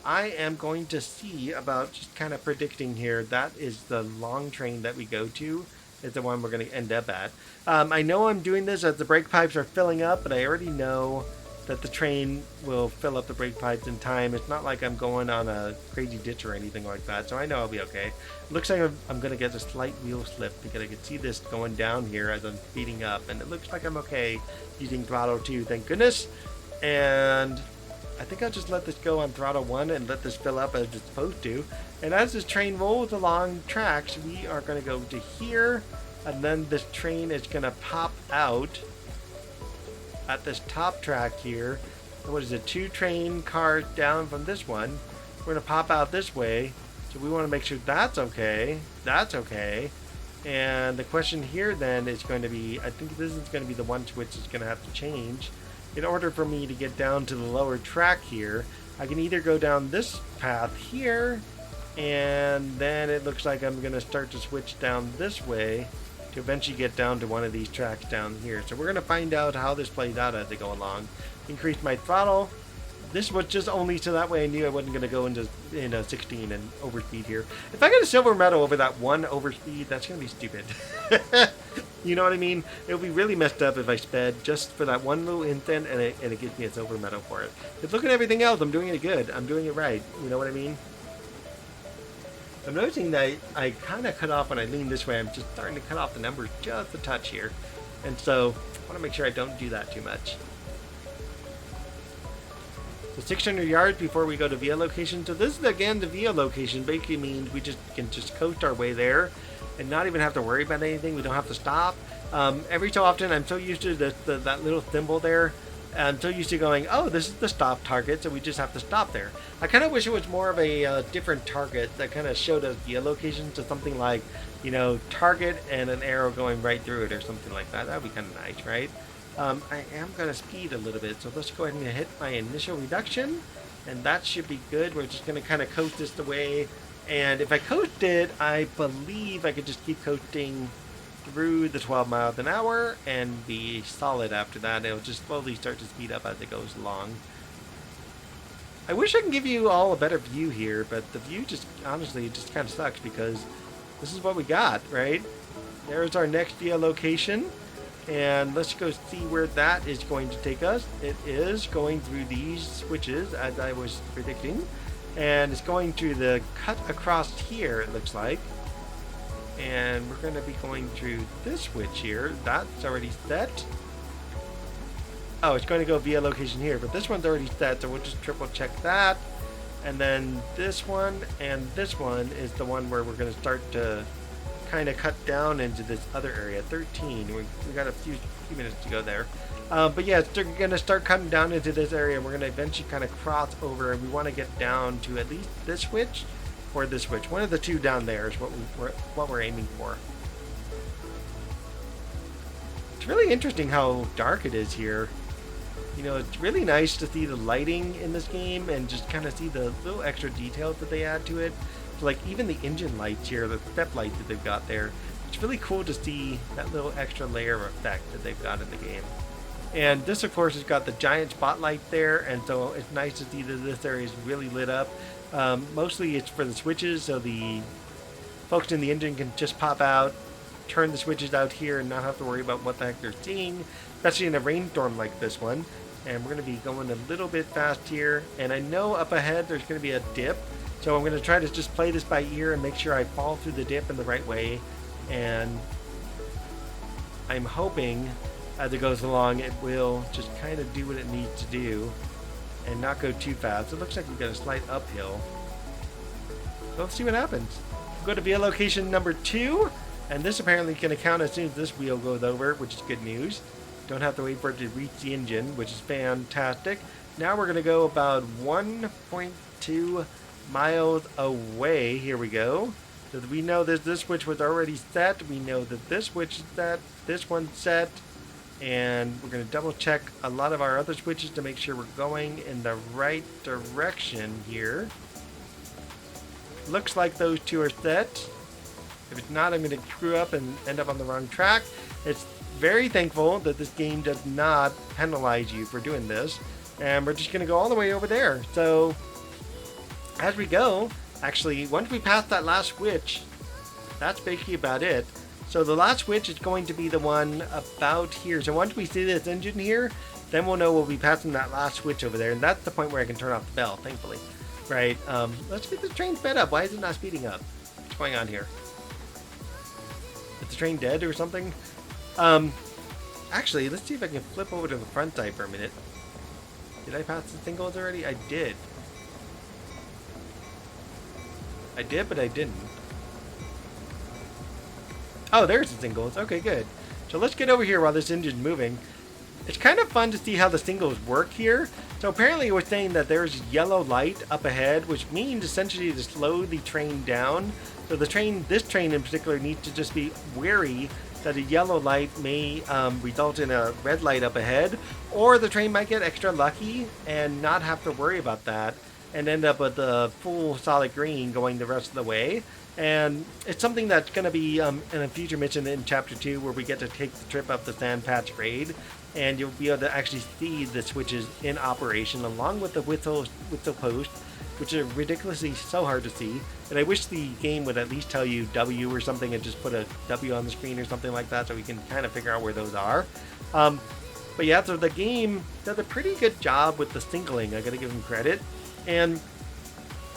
I am going to see about just kind of predicting here. That is the long train that we go to, is the one we're going to end up at. I know I'm doing this as the brake pipes are filling up, but I already know that the train will fill up the brake pipes in time. It's not like I'm going on a crazy ditch or anything like that, so I know I'll be okay. Looks like I'm going to get a slight wheel slip because I can see this going down here as I'm speeding up, and it looks like I'm okay using throttle 2, thank goodness. And I think I'll just let this go on throttle 1 and let this fill up as it's supposed to. And as this train rolls along tracks, we are going to go to here, and then this train is going to pop out at this top track here. What is it, 2 train cars down from this one. We're going to pop out this way, so we want to make sure that's okay. That's okay. And the question here then is going to be, I think this is going to be the one switch that's going to have to change. In order for me to get down to the lower track here, I can either go down this path here, and then it looks like I'm going to start to switch down this way to eventually get down to one of these tracks down here. So we're going to find out how this plays out as I go along. Increase my throttle. This was just only so that way I knew I wasn't going to go into 16 and overspeed here. If I get a silver medal over that one overspeed, that's going to be stupid. You know what I mean? It would be really messed up if I sped just for that one little instant and it gives me a silver medal for it. But look at everything else. I'm doing it good. I'm doing it right. You know what I mean? I'm noticing that I kind of cut off when I lean this way. I'm just starting to cut off the numbers just a touch here. And so I want to make sure I don't do that too much. So 600 yards before we go to via location. So this is again the via location. Basically means we can just coast our way there and not even have to worry about anything. We don't have to stop. Every so often I'm so used to that little symbol there. I'm so used to going, oh, this is the stop target, so we just have to stop there. I kind of wish it was more of a different target that kind of showed us via location, so something like, you know, target and an arrow going right through it or something like that. That would be kind of nice, right? I am going to speed a little bit, so let's go ahead and hit my initial reduction, and that should be good. We're just going to kind of coast this away, and if I coast it, I believe I could just keep coasting through the 12 miles an hour and be solid after that. It'll just slowly start to speed up as it goes along. I wish I could give you all a better view here, but the view just, honestly, it just kind of sucks because this is what we got, right? There's our next via location, and let's go see where that is going to take us. It is going through these switches, as I was predicting, and it's going through the cut across here, it looks like. And we're going to be going through this switch here. That's already set. Oh, it's going to go via location here, but this one's already set, so we'll just triple check that. And then this one and this one is the one where we're going to start to kind of cut down into this other area. 13. We got a few minutes to go there. But yeah, it's going to start cutting down into this area, and we're going to eventually kind of cross over, and we want to get down to at least this switch. Or this switch. One of the two down there is what we're aiming for. It's really interesting how dark it is here. You know, it's really nice to see the lighting in this game and just kind of see the little extra details that they add to it. So like even the engine lights here, the step lights that they've got there, it's really cool to see that little extra layer of effect that they've got in the game. And this, of course, has got the giant spotlight there, and so it's nice to see that this area is really lit up. Mostly it's for the switches, so the folks in the engine can just pop out, turn the switches out here, and not have to worry about what the heck they're seeing, especially in a rainstorm like this one. And we're going to be going a little bit fast here, and I know up ahead there's going to be a dip, so I'm going to try to just play this by ear and make sure I fall through the dip in the right way. And I'm hoping as it goes along it will just kind of do what it needs to do and not go too fast. It looks like we've got a slight uphill, so let's see what happens. We'll go to via location number 2, and this apparently can count as soon as this wheel goes over, which is good news. Don't have to wait for it to reach the engine, which is fantastic. Now we're going to go about 1.2 miles away. Here we go. So we know that this switch was already set. We know that this switch is set. This one's set. And we're going to double check a lot of our other switches to make sure we're going in the right direction here. Looks like those two are set. If it's not, I'm going to screw up and end up on the wrong track. It's very thankful that this game does not penalize you for doing this. And we're just going to go all the way over there. So as we go, actually, once we pass that last switch, that's basically about it. So the last switch is going to be the one about here. So once we see this engine here, then we'll know we'll be passing that last switch over there. And that's the point where I can turn off the bell, thankfully. Right, let's get this train sped up. Why is it not speeding up? What's going on here? Is the train dead or something? Actually, let's see if I can flip over to the front side for a minute. Did I pass the singles already? I did. I did, but I didn't. Oh, there's the singles. Okay, good. So let's get over here while this engine's moving. It's kind of fun to see how the singles work here. So apparently we're saying that there's yellow light up ahead, which means essentially to slow the train down. So the train, this train in particular, needs to just be wary that a yellow light may result in a red light up ahead, or the train might get extra lucky and not have to worry about that and end up with a full solid green going the rest of the way. And it's something that's going to be in a future mission in Chapter 2 where we get to take the trip up the Sand Patch Grade, and you'll be able to actually see the switches in operation along with the whistle post, which are ridiculously so hard to see. And I wish the game would at least tell you W or something and just put a W on the screen or something like that so we can kind of figure out where those are. But yeah, so the game does a pretty good job with the singling. I gotta give them credit. And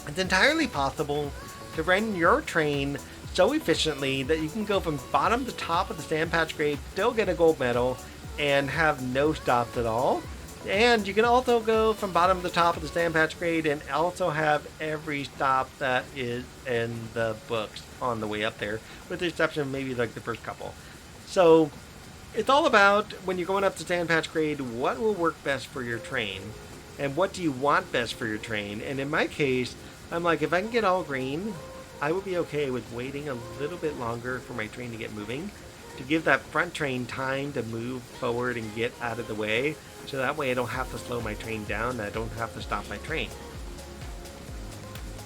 it's entirely possible to run your train so efficiently that you can go from bottom to top of the Sand Patch Grade, still get a gold medal, and have no stops at all. And you can also go from bottom to top of the Sand Patch Grade and also have every stop that is in the books on the way up there, with the exception of maybe like the first couple. So it's all about, when you're going up to Sand Patch Grade, what will work best for your train and what do you want best for your train. And in my case, I'm like, if I can get all green, I would be okay with waiting a little bit longer for my train to get moving, to give that front train time to move forward and get out of the way, so that way I don't have to slow my train down and I don't have to stop my train.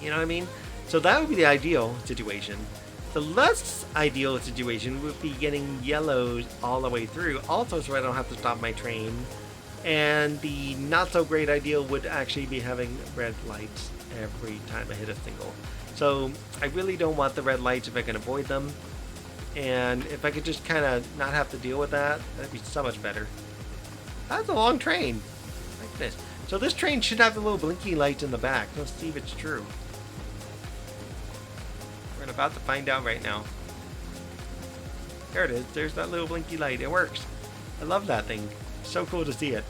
You know what I mean? So that would be the ideal situation. The less ideal situation would be getting yellows all the way through, also so I don't have to stop my train. And the not so great ideal would actually be having red lights every time I hit a single. So I really don't want the red lights if I can avoid them. And if I could just kind of not have to deal with that, that'd be so much better. That's a long train. Like this. So this train should have the little blinky lights in the back. Let's see if it's true. We're about to find out right now. There it is. There's that little blinky light. It works. I love that thing. So cool to see it.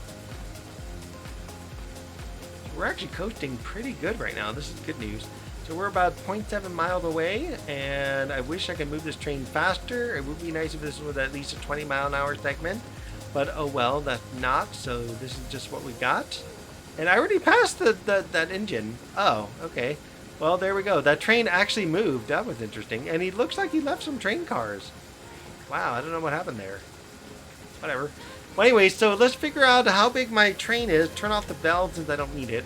We're actually coasting pretty good right now. This is good news. So we're about 0.7 miles away, and I wish I could move this train faster. It would be nice if this was at least a 20-mile-an-hour segment, but oh well, that's not. So this is just what we got. And I already passed that engine. Oh, okay. Well, there we go. That train actually moved. That was interesting. And he looks like he left some train cars. Wow, I don't know what happened there. Whatever. Well, anyway, so let's figure out how big my train is. Turn off the bell since I don't need it.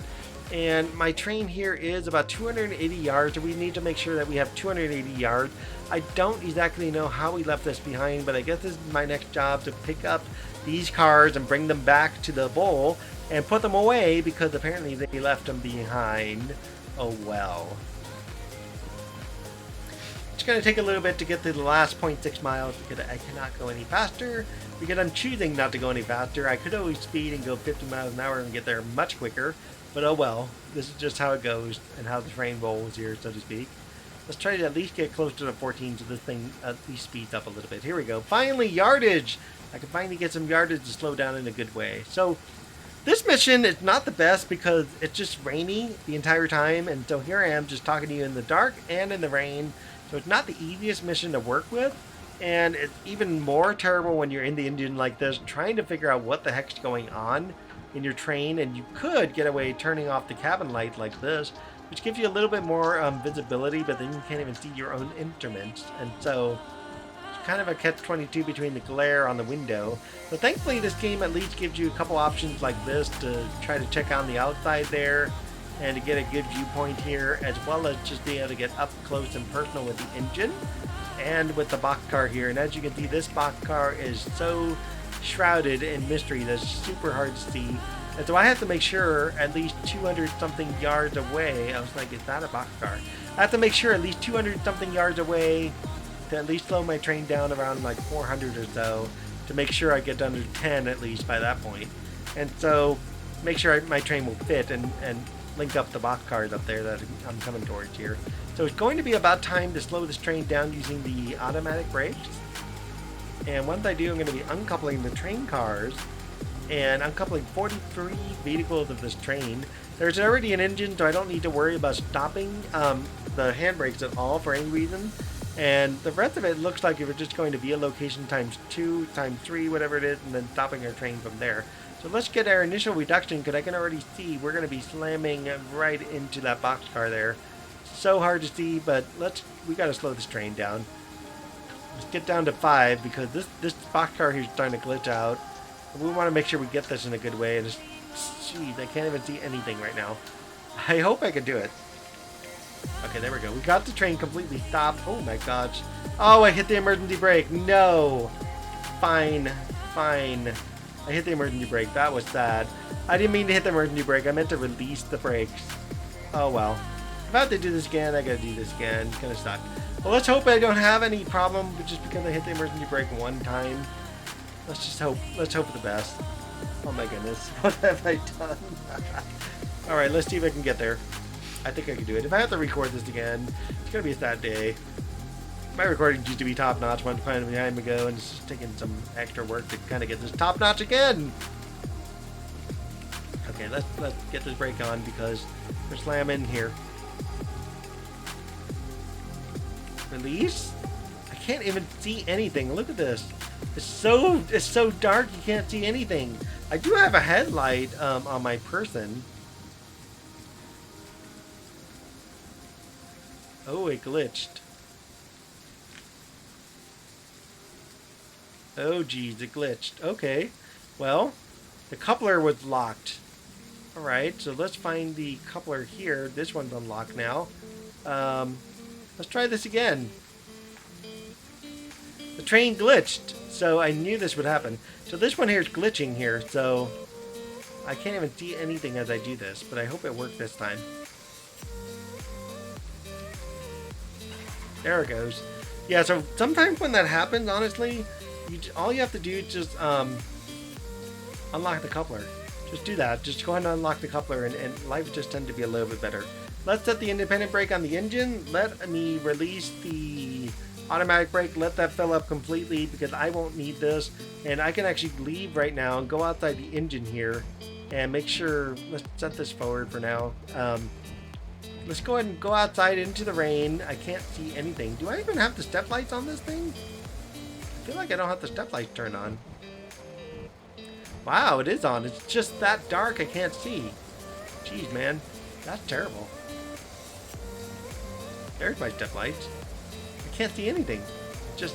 And my train here is about 280 yards, so we need to make sure that we have 280 yards. I don't exactly know how we left this behind, but I guess this is my next job, to pick up these cars and bring them back to the bowl and put them away, because apparently they left them behind. Oh well. It's going to take a little bit to get to the last 0.6 miles because I cannot go any faster, because I'm choosing not to go any faster. I could always speed and go 50 miles an hour and get there much quicker, but oh well. This is just how it goes and how the train rolls here, so to speak. Let's try to at least get close to the 14 so this thing at least speeds up a little bit. Here we go. Finally, yardage! I can finally get some yardage to slow down in a good way. So, this mission is not the best because it's just rainy the entire time, and so here I am just talking to you in the dark and in the rain. So it's not the easiest mission to work with, and it's even more terrible when you're in the engine like this, trying to figure out what the heck's going on in your train. And you could get away turning off the cabin light like this, which gives you a little bit more visibility, but then you can't even see your own instruments. And so it's kind of a catch-22 between the glare on the window. But thankfully this game at least gives you a couple options like this to try to check on the outside there, and to get a good viewpoint here, as well as just being able to get up close and personal with the engine and with the boxcar here. And as you can see, this boxcar is so shrouded in mystery that it's super hard to see. And so I have to make sure at least 200 something yards away. I was like, is that a boxcar? I have to make sure at least 200 something yards away to at least slow my train down around like 400 or so, to make sure I get under 10 at least by that point. And so make sure my train will fit and link up the boxcars up there that I'm coming towards here. So it's going to be about time to slow this train down using the automatic brakes. And once I do, I'm going to be uncoupling the train cars and uncoupling 43 vehicles of this train. There's already an engine, so I don't need to worry about stopping the handbrakes at all for any reason. And the rest of it looks like if we're just going to be a location times 2, times 3, whatever it is, and then stopping our train from there. So let's get our initial reduction, because I can already see we're going to be slamming right into that boxcar there. So hard to see, but we got to slow this train down. Let's get down to 5, because this boxcar here is starting to glitch out. We want to make sure we get this in a good way. And jeez, I can't even see anything right now. I hope I can do it. Okay, there we go. We got the train completely stopped. Oh my gosh. Oh, I hit the emergency brake. No. Fine. I hit the emergency brake. That was sad. I didn't mean to hit the emergency brake. I meant to release the brakes. Oh well. If I have to do this again, I gotta do this again. It's gonna suck. Well, let's hope I don't have any problem just because I hit the emergency brake one time. Let's just hope. Let's hope for the best. Oh my goodness. What have I done? Alright, let's see if I can get there. I think I can do it. If I have to record this again, it's gonna be a sad day. My recording used to be top notch once upon a time ago, and it's just taking some extra work to kind of get this top notch again. Okay, let's get this brake on because we're slamming here. Release? I can't even see anything. Look at this. It's so dark you can't see anything. I do have a headlight on my person. Oh, it glitched. Oh geez, it glitched. Okay, well, the coupler was locked. Alright, so let's find the coupler here. This one's unlocked now. Let's try this again. The train glitched, so I knew this would happen. So this one here is glitching here, so I can't even see anything as I do this, but I hope it worked this time. There it goes. Yeah, so sometimes when that happens, honestly, all you have to do is just unlock the coupler. Just do that. Just go ahead and unlock the coupler, and life just tends to be a little bit better. Let's set the independent brake on the engine. Let me release the automatic brake. Let that fill up completely because I won't need this. And I can actually leave right now and go outside the engine here and make sure. Let's set this forward for now. Let's go ahead and go outside into the rain. I can't see anything. Do I even have the step lights on this thing? I feel like I don't have the step lights turned on. Wow, it is on. It's just that dark I can't see. Jeez, man. That's terrible. There's my step lights. I can't see anything. Just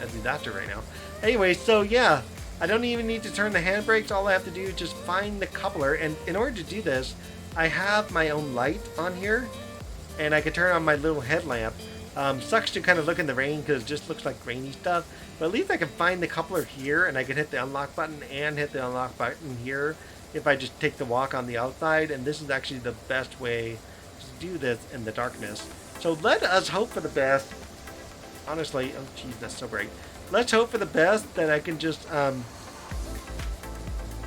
a disaster right now. Anyway, so yeah. I don't even need to turn the handbrakes. All I have to do is just find the coupler. And in order to do this, I have my own light on here, and I can turn on my little headlamp. Sucks to kind of look in the rain because it just looks like rainy stuff, but at least I can find the coupler here, and I can hit the unlock button and hit the unlock button here if I just take the walk on the outside, and this is actually the best way to do this in the darkness. So let us hope for the best. Honestly, oh geez, that's so bright. Let's hope for the best that I can just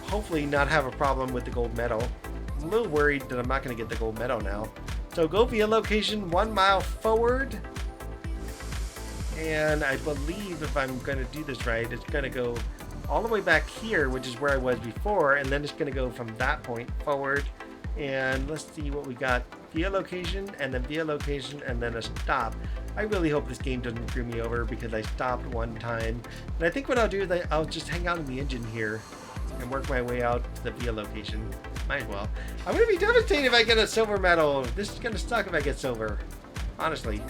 hopefully not have a problem with the gold medal. I'm a little worried that I'm not going to get the gold medal now. So go via location 1 mile forward. And I believe if I'm going to do this right, it's going to go all the way back here, which is where I was before, and then it's going to go from that point forward. And let's see what we got. Via location, and then via location, and then a stop. I really hope this game doesn't screw me over because I stopped one time. And I think what I'll do is I'll just hang out in the engine here and work my way out to the via location. Might as well. I'm going to be devastated if I get a silver medal. This is going to suck if I get silver. Honestly.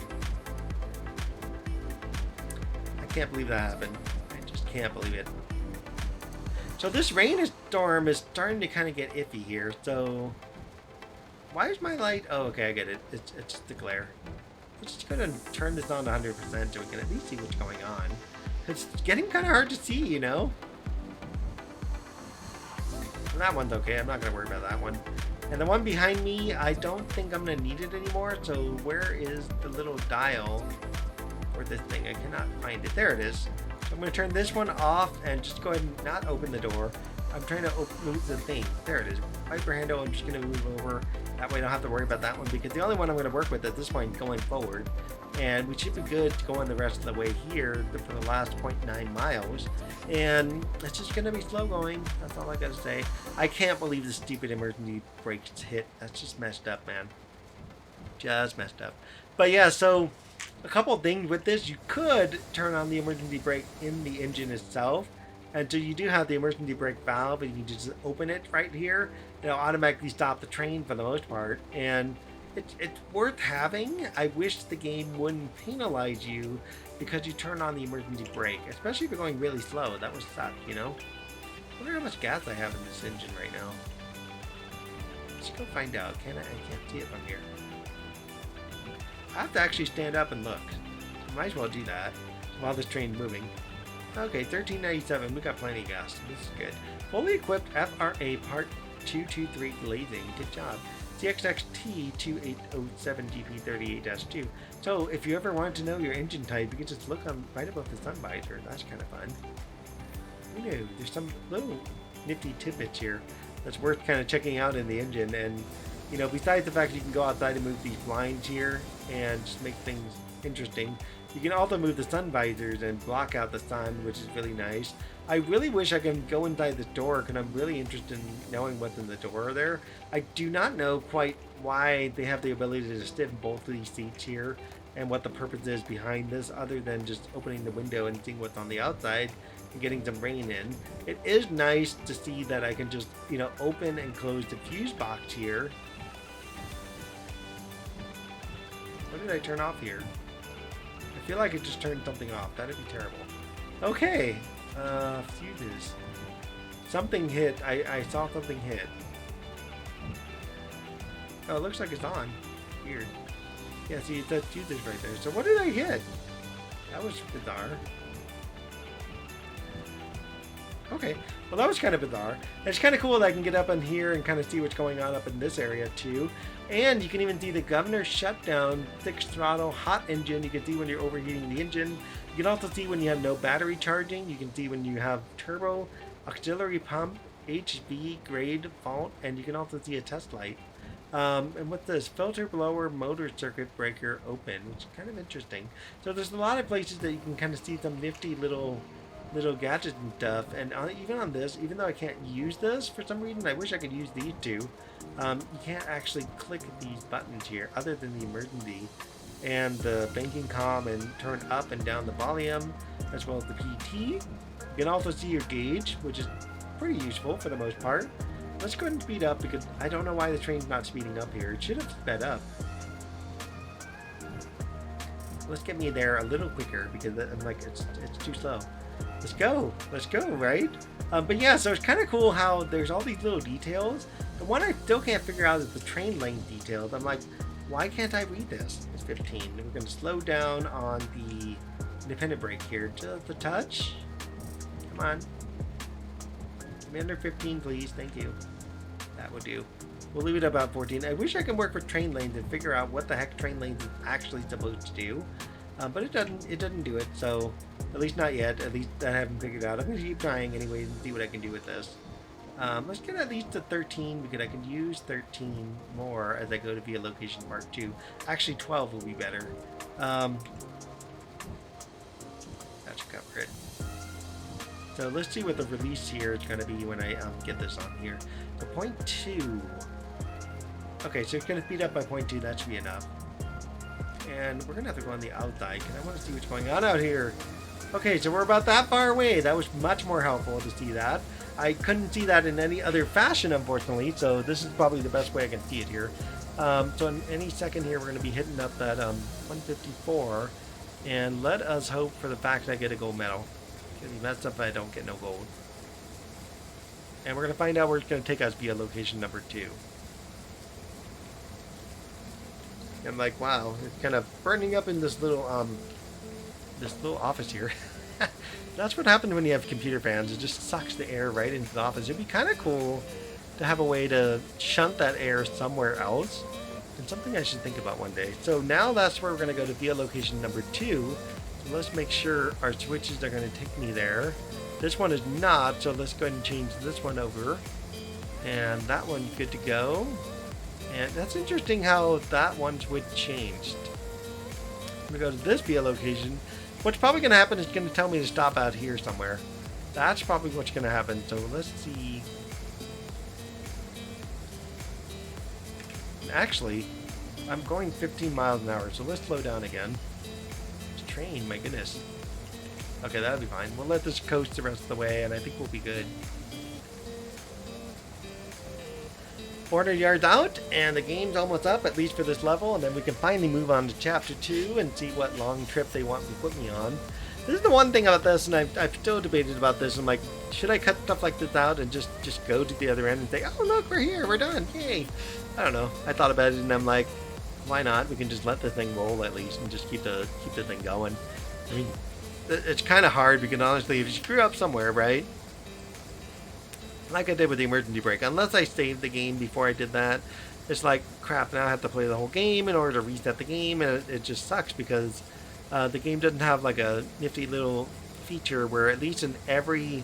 I can't believe that happened. I just can't believe it. So this rainstorm is starting to kind of get iffy here. So why is my light? Oh, okay, I get it. It's the glare. Let's just go ahead and turn this on to 100% so we can at least see what's going on. It's getting kind of hard to see, you know? And that one's okay. I'm not going to worry about that one. And the one behind me, I don't think I'm going to need it anymore. So where is the little dial for this thing? I cannot find it. There it is. So I'm going to turn this one off and just go ahead and not open the door. I'm trying to move the thing. There it is. Wiper handle. I'm just going to move over. That way I don't have to worry about that one because the only one I'm going to work with at this point going forward. And we should be good to go on the rest of the way here for the last 0.9 miles. And it's just going to be slow going. That's all I got to say. I can't believe the stupid emergency brakes hit. That's just messed up, man. Just messed up. But yeah, so a couple of things with this. You could turn on the emergency brake in the engine itself. And so you do have the emergency brake valve, and you can just open it right here. It'll automatically stop the train for the most part. And it's worth having. I wish the game wouldn't penalize you because you turn on the emergency brake, especially if you're going really slow. That would suck, you know? I wonder how much gas I have in this engine right now. Let's go find out. I can't see it from here. I have to actually stand up and look. So might as well do that while this train's moving. Okay, 1397. We got plenty of gas. This is good. Fully equipped FRA Part 223 glazing. Good job. CXXT 2807 GP38-2. So if you ever want to know your engine type, you can just look on right above the sun visor. That's kind of fun. You know, there's some little nifty tidbits here that's worth kind of checking out in the engine. And you know, besides the fact you can go outside and move these blinds here and just make things interesting, you can also move the sun visors and block out the sun, which is really nice. I really wish I can go inside the door because I'm really interested in knowing what's in the door there. I do not know quite why they have the ability to sit in both of these seats here and what the purpose is behind this other than just opening the window and seeing what's on the outside and getting some rain in. It is nice to see that I can just, you know, open and close the fuse box here. What did I turn off here? I feel like I just turned something off. That'd be terrible. Okay. Fuses. Something hit. I saw something hit. Oh, it looks like it's on. Weird. Yeah, see, it says fuses right there. So what did I hit? That was bizarre. Okay. Well, that was kind of bizarre. It's kind of cool that I can get up in here and kind of see what's going on up in this area too. And you can even see the governor shutdown, 6 throttle, hot engine. You can see when you're overheating the engine. You can also see when you have no battery charging. You can see when you have turbo, auxiliary pump, HV, grade, fault, and you can also see a test light. And with this filter blower motor circuit breaker open, which is kind of interesting. So there's a lot of places that you can kind of see some nifty little gadgets and stuff. And even on this, even though I can't use this for some reason, I wish I could use these two. You can't actually click these buttons here other than the emergency and the banking comm and turn up and down the volume as well as the PT. You can also see your gauge, which is pretty useful for the most part. Let's go ahead and speed up because I don't know why the train's not speeding up here. It should have sped up. Let's get me there a little quicker because I'm like, it's too slow. Let's go, right? But yeah, so it's kind of cool how there's all these little details The one I still can't figure out is the train lane details. I'm like, why can't I read this? It's 15. We're going to slow down on the independent brake here. Just a touch. Come on. Give me under 15, please. Thank you. That would do. We'll leave it about 14. I wish I could work with train lanes and figure out what the heck train lanes is actually supposed to do. But it doesn't do it, so at least not yet. At least I haven't figured it out. I'm going to keep trying anyways and see what I can do with this. Let's get at least to 13 because I can use 13 more as I go to via location mark 2. Actually, 12 will be better. That should cover it. So let's see what the release here is going to be when I get this on here. So 0.2. Okay, so it's going to speed up by 0.2. That should be enough. And we're going to have to go on the outside because I want to see what's going on out here. Okay, so we're about that far away. That was much more helpful to see that. I couldn't see that in any other fashion, unfortunately, so this is probably the best way I can see it here. So in any second here, we're going to be hitting up that 154, and let us hope for the fact that I get a gold medal. Because he messed up if I don't get no gold. And we're going to find out where it's going to take us via location number 2. And I'm like, wow, it's kind of burning up in this little office here. That's what happens when you have computer fans. It just sucks the air right into the office. It'd be kind of cool to have a way to shunt that air somewhere else. And something I should think about one day. So now that's where we're going to go to via location number 2. So let's make sure our switches are going to take me there. This one is not, so let's go ahead and change this one over. And that one's good to go. And that's interesting how that one switch changed. I'm going to go to this via location. What's probably going to happen is going to tell me to stop out here somewhere. That's probably what's going to happen. So let's see. Actually, I'm going 15 miles an hour, so let's slow down again. This train, my goodness. Okay, that'll be fine. We'll let this coast the rest of the way, and I think we'll be good. 400 yards out, and the game's almost up, at least for this level, and then we can finally move on to Chapter 2 and see what long trip they want to put me on. This is the one thing about this, and I've still debated about this. I'm like, should I cut stuff like this out and just go to the other end and say, oh, look, we're here, we're done, yay. I don't know. I thought about it, and I'm like, why not? We can just let the thing roll at least and just keep the thing going. I mean, it's kind of hard because honestly, if you screw up somewhere, right? Like I did with the emergency brake, unless I saved the game before I did that, it's like, crap, now I have to play the whole game in order to reset the game, and it just sucks because the game doesn't have like a nifty little feature where at least in every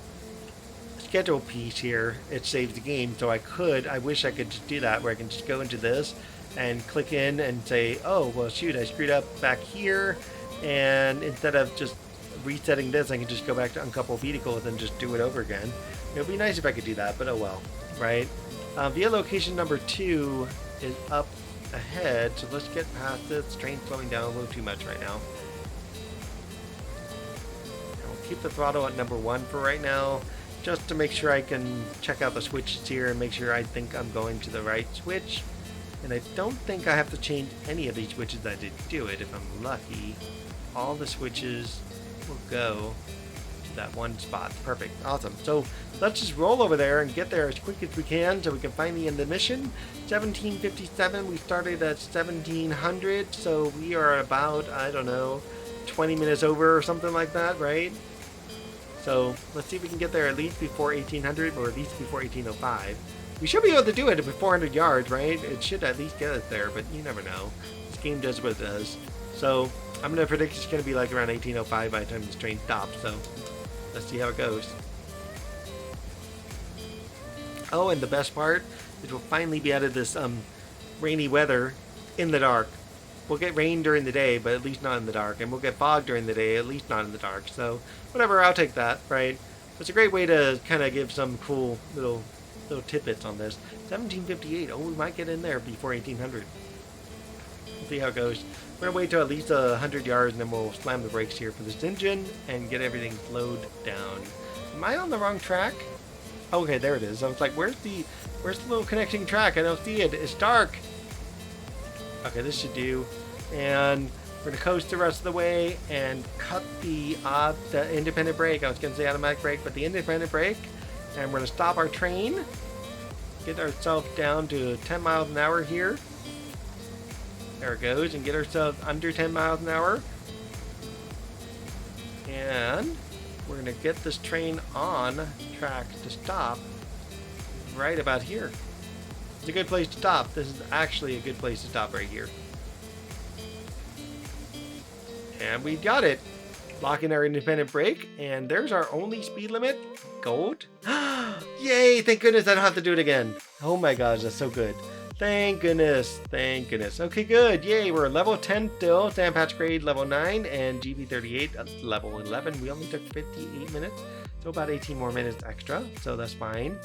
schedule piece here, it saves the game. So I wish I could just do that, where I can just go into this and click in and say, oh, well, shoot, I screwed up back here, and instead of just resetting this, I can just go back to uncouple vehicles and just do it over again. It would be nice if I could do that, but oh well, right? Via location number 2 is up ahead, so let's get past this. Train's slowing down a little too much right now. I'll keep the throttle at number 1 for right now, just to make sure I can check out the switches here and make sure I think I'm going to the right switch. And I don't think I have to change any of these switches I did do it. If I'm lucky, all the switches will go to that one spot. Perfect. Awesome. So let's just roll over there and get there as quick as we can so we can finally end the mission. 1757. We started at 1700, so we are about, I don't know, 20 minutes over or something like that, right? So let's see if we can get there at least before 1800 or at least before 1805. We should be able to do it at 400 yards, right? It should at least get us there, but you never know. This game does what it does. So I'm going to predict it's going to be like around 1805 by the time this train stops, so let's see how it goes. Oh, and the best part is we'll finally be out of this rainy weather in the dark. We'll get rain during the day, but at least not in the dark. And we'll get fog during the day, at least not in the dark. So whatever, I'll take that, right? It's a great way to kind of give some cool little tidbits on this. 1758. Oh, we might get in there before 1800. We'll see how it goes. We're going to wait till at least 100 yards, and then we'll slam the brakes here for this engine and get everything slowed down. Am I on the wrong track? Okay, there it is. I was like, where's the little connecting track? I don't see it. It's dark. Okay, this should do. And we're going to coast the rest of the way and cut the independent brake. I was going to say automatic brake, but the independent brake. And we're going to stop our train. get ourselves down to 10 miles an hour here. There it goes, and get ourselves under 10 miles an hour. And we're going to get this train on track to stop right about here. It's a good place to stop. This is actually a good place to stop right here. And we got it. Locking our independent brake, and there's our only speed limit. Gold. Yay! Thank goodness I don't have to do it again. Oh my gosh, that's so good. Thank goodness. Thank goodness. Okay, good. Yay, we're level 10 still. Sand Patch Grade level 9 and GP38 level 11. We only took 58 minutes, so about 18 more minutes extra, so that's fine.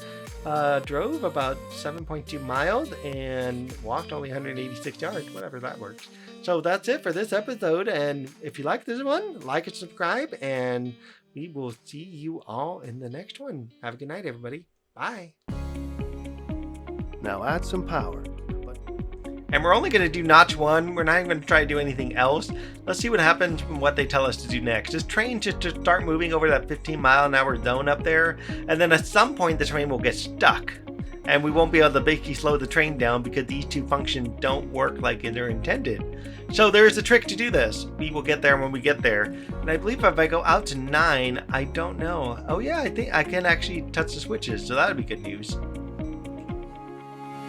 Drove about 7.2 miles and walked only 186 yards, whatever that works. So that's it for this episode, and if you like this one, like and subscribe, and we will see you all in the next one. Have a good night, everybody. Bye. Now add some power. And we're only going to do notch 1. We're not even going to try to do anything else. Let's see what happens from what they tell us to do next. This train to start moving over that 15-mile-an-hour zone up there, and then at some point the train will get stuck. And we won't be able to basically slow the train down because these two functions don't work like they're intended. So there's a trick to do this. We will get there when we get there. And I believe if I go out to 9, I don't know. Oh yeah, I think I can actually touch the switches, so that would be good news.